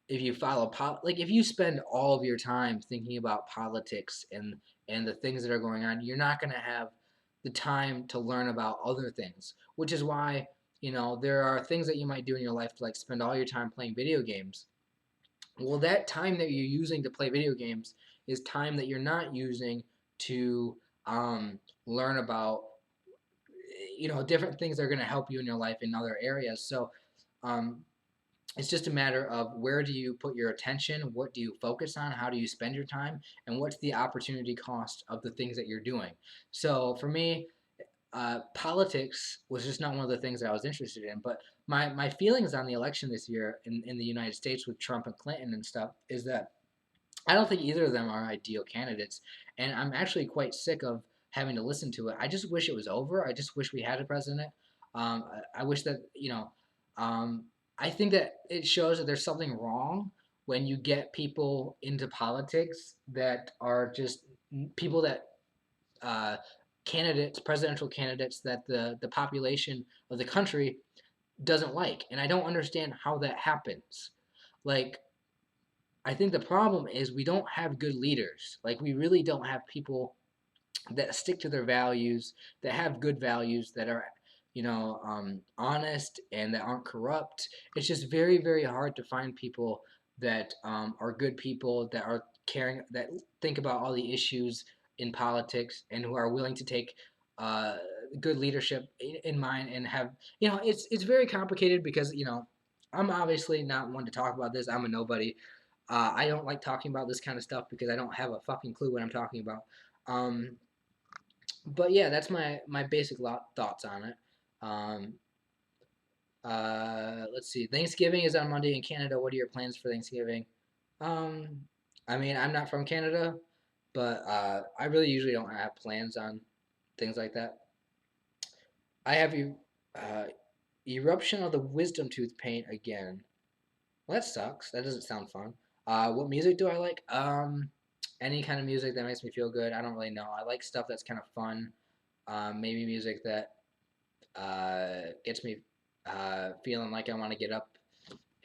if you follow like if you spend all of your time thinking about politics and the things that are going on, you're not going to have the time to learn about other things. Which is why there are things that you might do in your life to like spend all your time playing video games. Well, that time that you're using to play video games is time that you're not using to learn about different things that are going to help you in your life in other areas. So um, it's just a matter of where do you put your attention, what do you focus on, how do you spend your time, and what's the opportunity cost of the things that you're doing. So for me, politics was just not one of the things that I was interested in. But my feelings on the election this year in the United States with Trump and Clinton and stuff is that I don't think either of them are ideal candidates, and I'm actually quite sick of having to listen to it. I just wish it was over. I just wish we had a president. I wish that Um, I think that it shows that there's something wrong when you get people into politics that are just people that uh, candidates, presidential candidates that the population of the country doesn't like, and I don't understand how that happens. Like I think the problem is we don't have good leaders. Like we really don't have people that stick to their values, that have good values, that are honest and that aren't corrupt. It's just very very hard to find people that are good people that are caring, that think about all the issues in politics and who are willing to take uh, good leadership in mind and have it's very complicated because I'm obviously not one to talk about this. I'm a nobody. I don't like talking about this kind of stuff because I don't have a fucking clue what I'm talking about. Um, but yeah, that's my basic thoughts on it. Um, let's see. Thanksgiving is on Monday in Canada. What are your plans for Thanksgiving? Um, I mean, I'm not from Canada, but I really usually don't have plans on things like that. I have you eruption of the wisdom tooth paint again. Well, that sucks. That doesn't sound fun. What music do I like? Any kind of music that makes me feel good. I don't really know. I like stuff that's kind of fun. Maybe music that gets me feeling like I want to get up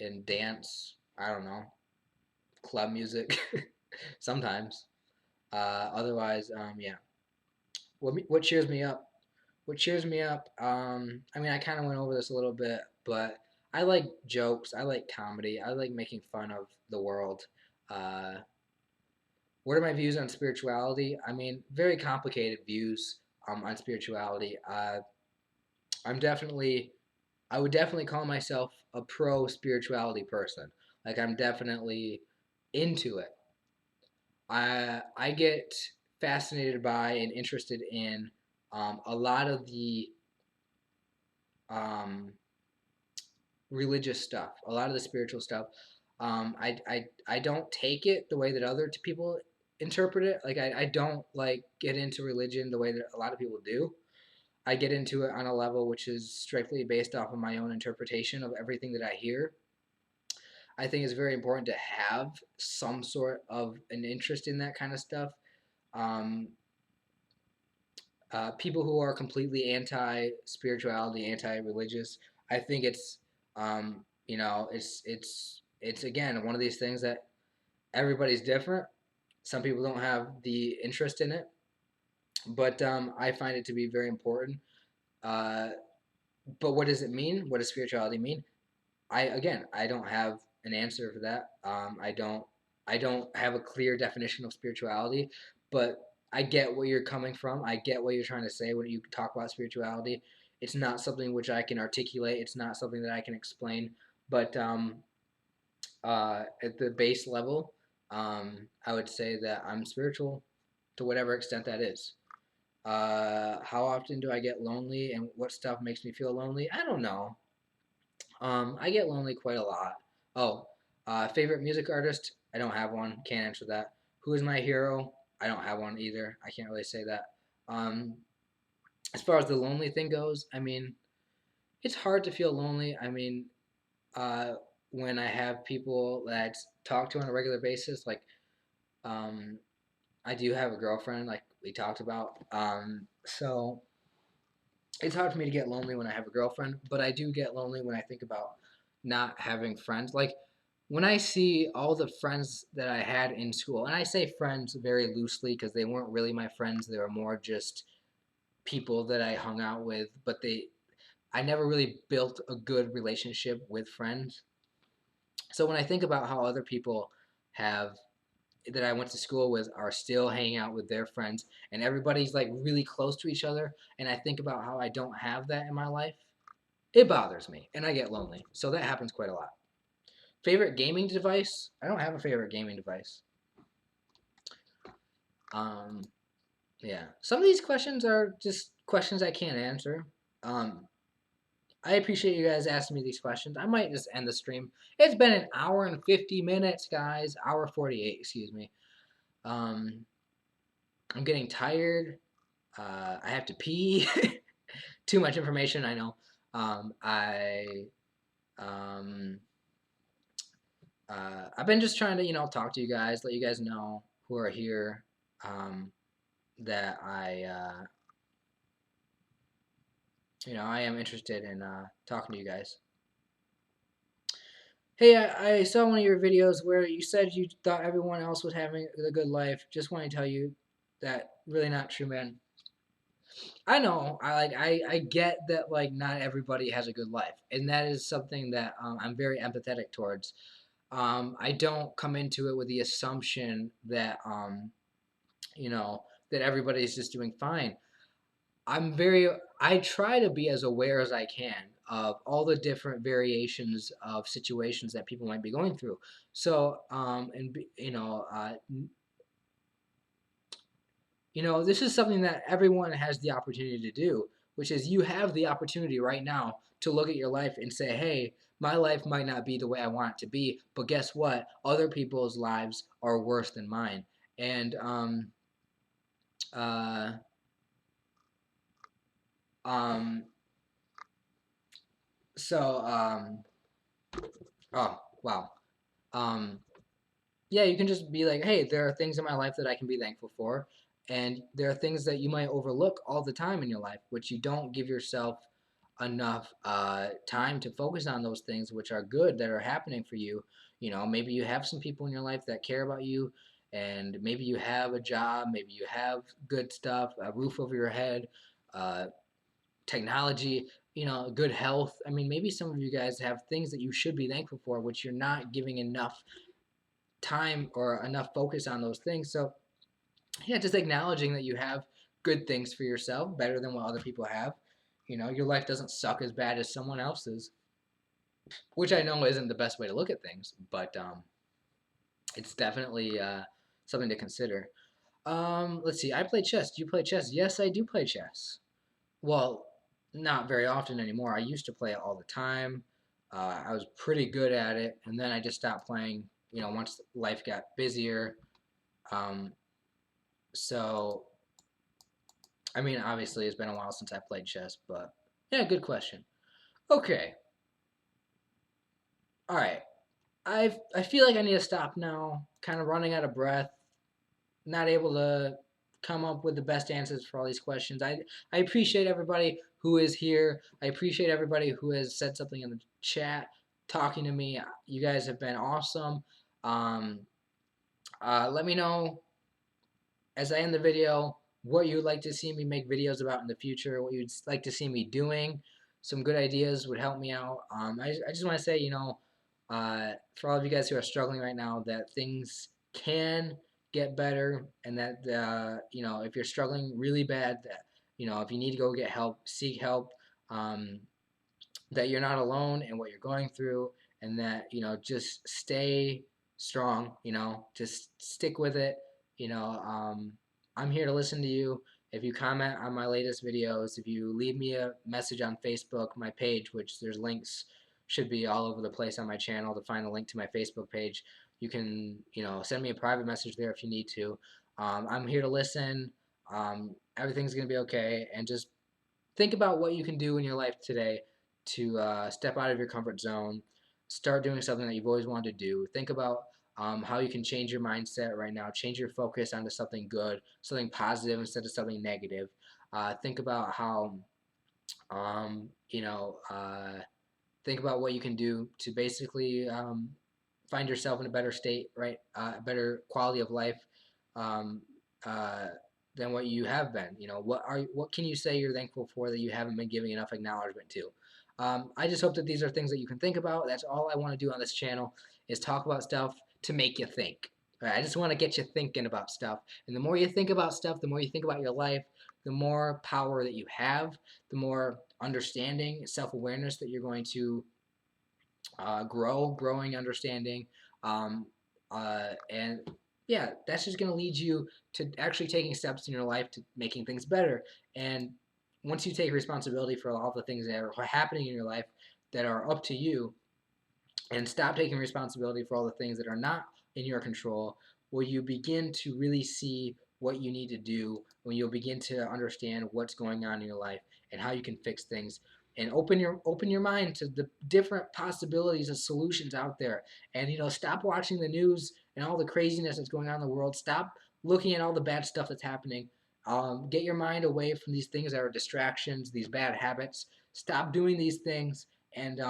and dance. I don't know. Club music sometimes. Otherwise, yeah. What cheers me up? What cheers me up? I mean, I kind of went over this a little bit, but I like jokes. I like comedy. I like making fun of the world. Uh, what are my views on spirituality? I mean, very complicated views on spirituality. I'm definitely, I would definitely call myself a pro spirituality person. Like I'm definitely into it. I get fascinated by and interested in a lot of the um, religious stuff, a lot of the spiritual stuff. I don't take it the way that other people interpret it. Like I don't like get into religion the way that a lot of people do. I get into it on a level which is strictly based off of my own interpretation of everything that I hear. I think it's very important to have some sort of an interest in that kind of stuff. Um, People who are completely anti spirituality, anti religious, I think it's it's again one of these things that everybody's different. Some people don't have the interest in it, but I find it to be very important. Uh, but what does it mean? What does spirituality mean? I don't have an answer for that. I don't have a clear definition of spirituality, but I get where you're coming from. I get what you're trying to say when you talk about spirituality. It's not something which I can articulate. It's not something that I can explain. But at the base level, I would say that I'm spiritual to whatever extent that is. How often do I get lonely and what stuff makes me feel lonely? I don't know. I get lonely quite a lot. Oh, favorite music artist? I don't have one. Can't answer that. Who is my hero? I don't have one either. I can't really say that. Um, as far as the lonely thing goes, I mean, it's hard to feel lonely. I mean, uh, when I have people that I talk to on a regular basis, like um, I do have a girlfriend, like we talked about. So it's hard for me to get lonely when I have a girlfriend, but I do get lonely when I think about not having friends. Like when I see all the friends that I had in school, and I say friends very loosely because they weren't really my friends, they were more just people that I hung out with, but I never really built a good relationship with friends. So when I think about how other people have that I went to school with are still hanging out with their friends and everybody's like really close to each other and I think about how I don't have that in my life, it bothers me and I get lonely. So that happens quite a lot. Favorite gaming device? I don't have a favorite gaming device. Um, yeah. Some of these questions are just questions I can't answer. Um, I appreciate you guys asking me these questions. I might just end the stream. It's been an hour and 50 minutes, guys. Hour 48, excuse me. Um, I'm getting tired. I have to pee. Too much information, I know. I um, I've been just trying to talk to you guys, let you guys know who are here um, that I am interested in talking to you guys. Hey, I saw one of your videos where you said you thought everyone else was having a good life. Just want to tell you that really not true, man. I know. I get that like not everybody has a good life, and that is something that I'm very empathetic towards. I don't come into it with the assumption that you know that everybody's just doing fine. I'm very I try to be as aware as I can of all the different variations of situations that people might be going through. So, this is something that everyone has the opportunity to do, which is you have the opportunity right now to look at your life and say, hey, my life might not be the way I want it to be, but guess what? Other people's lives are worse than mine. And uh, um, so, oh, wow. Um, yeah, you can just be like, hey, there are things in my life that I can be thankful for. And there are things that you might overlook all the time in your life, which you don't give yourself enough time to focus on those things which are good that are happening for you. Maybe you have some people in your life that care about you, and maybe you have a job, maybe you have good stuff, a roof over your head, uh, technology, good health. I mean, maybe some of you guys have things that you should be thankful for, which you're not giving enough time or enough focus on those things. So, yeah, just acknowledging that you have good things for yourself, better than what other people have. Your life doesn't suck as bad as someone else's, which I know isn't the best way to look at things, but it's definitely something to consider. Let's see. I play chess. Do you play chess? Yes, I do play chess. Well, not very often anymore. I used to play it all the time. I was pretty good at it, and then I just stopped playing. Once life got busier. Um, so, I mean, obviously, it's been a while since I played chess, but yeah, good question. Okay, all right. I feel like I need to stop now. Kind of running out of breath. Not able to come up with the best answers for all these questions. I appreciate everybody who is here. I appreciate everybody who has said something in the chat, talking to me. You guys have been awesome. Um, let me know as I end the video what you'd like to see me make videos about in the future, what you'd like to see me doing. Some good ideas would help me out. I just want to say, for all of you guys who are struggling right now, that things can get better, and that if you're struggling really bad, that if you need to go get help, seek help. Um, that you're not alone in what you're going through, and that just stay strong. Just stick with it. I'm here to listen to you. If you comment on my latest videos, if you leave me a message on Facebook, my page, which there's links, should be all over the place on my channel to find a link to my Facebook page. You can send me a private message there if you need to. I'm here to listen. Everything's gonna be okay, and just think about what you can do in your life today to step out of your comfort zone, start doing something that you've always wanted to do. Think about how you can change your mindset right now, change your focus onto something good, something positive instead of something negative. Think about how, um, you know, uh, think about what you can do to basically find yourself in a better state, right? A better quality of life um, uh, than what you have been. What can you say you're thankful for that you haven't been giving enough acknowledgement to? I just hope that these are things that you can think about. That's all I want to do on this channel is talk about stuff to make you think. Right? I just want to get you thinking about stuff. And the more you think about stuff, the more you think about your life, the more power that you have, the more understanding, self-awareness that you're going to growing understanding, um, and yeah, that's just going to lead you to actually taking steps in your life to making things better. And once you take responsibility for all the things that are happening in your life that are up to you, and stop taking responsibility for all the things that are not in your control, will you begin to really see what you need to do, when you'll begin to understand what's going on in your life and how you can fix things, and open your mind to the different possibilities of solutions out there. And stop watching the news and all the craziness that's going on in the world. Stop looking at all the bad stuff that's happening. Get your mind away from these things that are distractions, these bad habits. Stop doing these things, and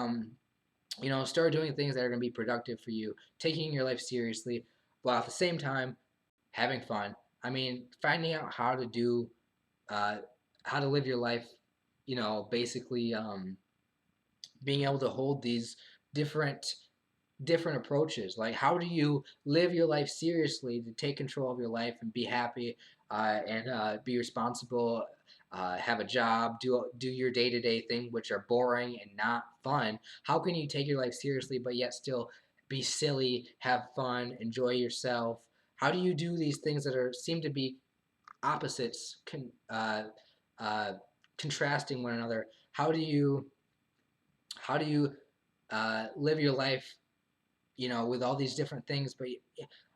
start doing things that are going to be productive for you, taking your life seriously, while at the same time having fun. I mean, finding out uh, how to live your life, basically being able to hold these different different approaches. Like, how do you live your life seriously to take control of your life and be happy and be responsible? have a job, do your day-to-day thing, which are boring and not fun. How can you take your life seriously but yet still be silly, have fun, enjoy yourself? How do you do these things that are seem to be opposites, uh, contrasting one another? How do you live your life, with all these different things? But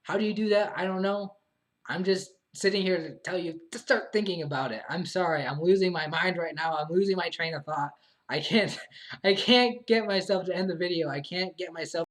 how do you do that? I don't know. I'm just sitting here to tell you to start thinking about it. I'm sorry. I'm losing my mind right now. I'm losing my train of thought. I can't I can't get myself to end the video. I can't get myself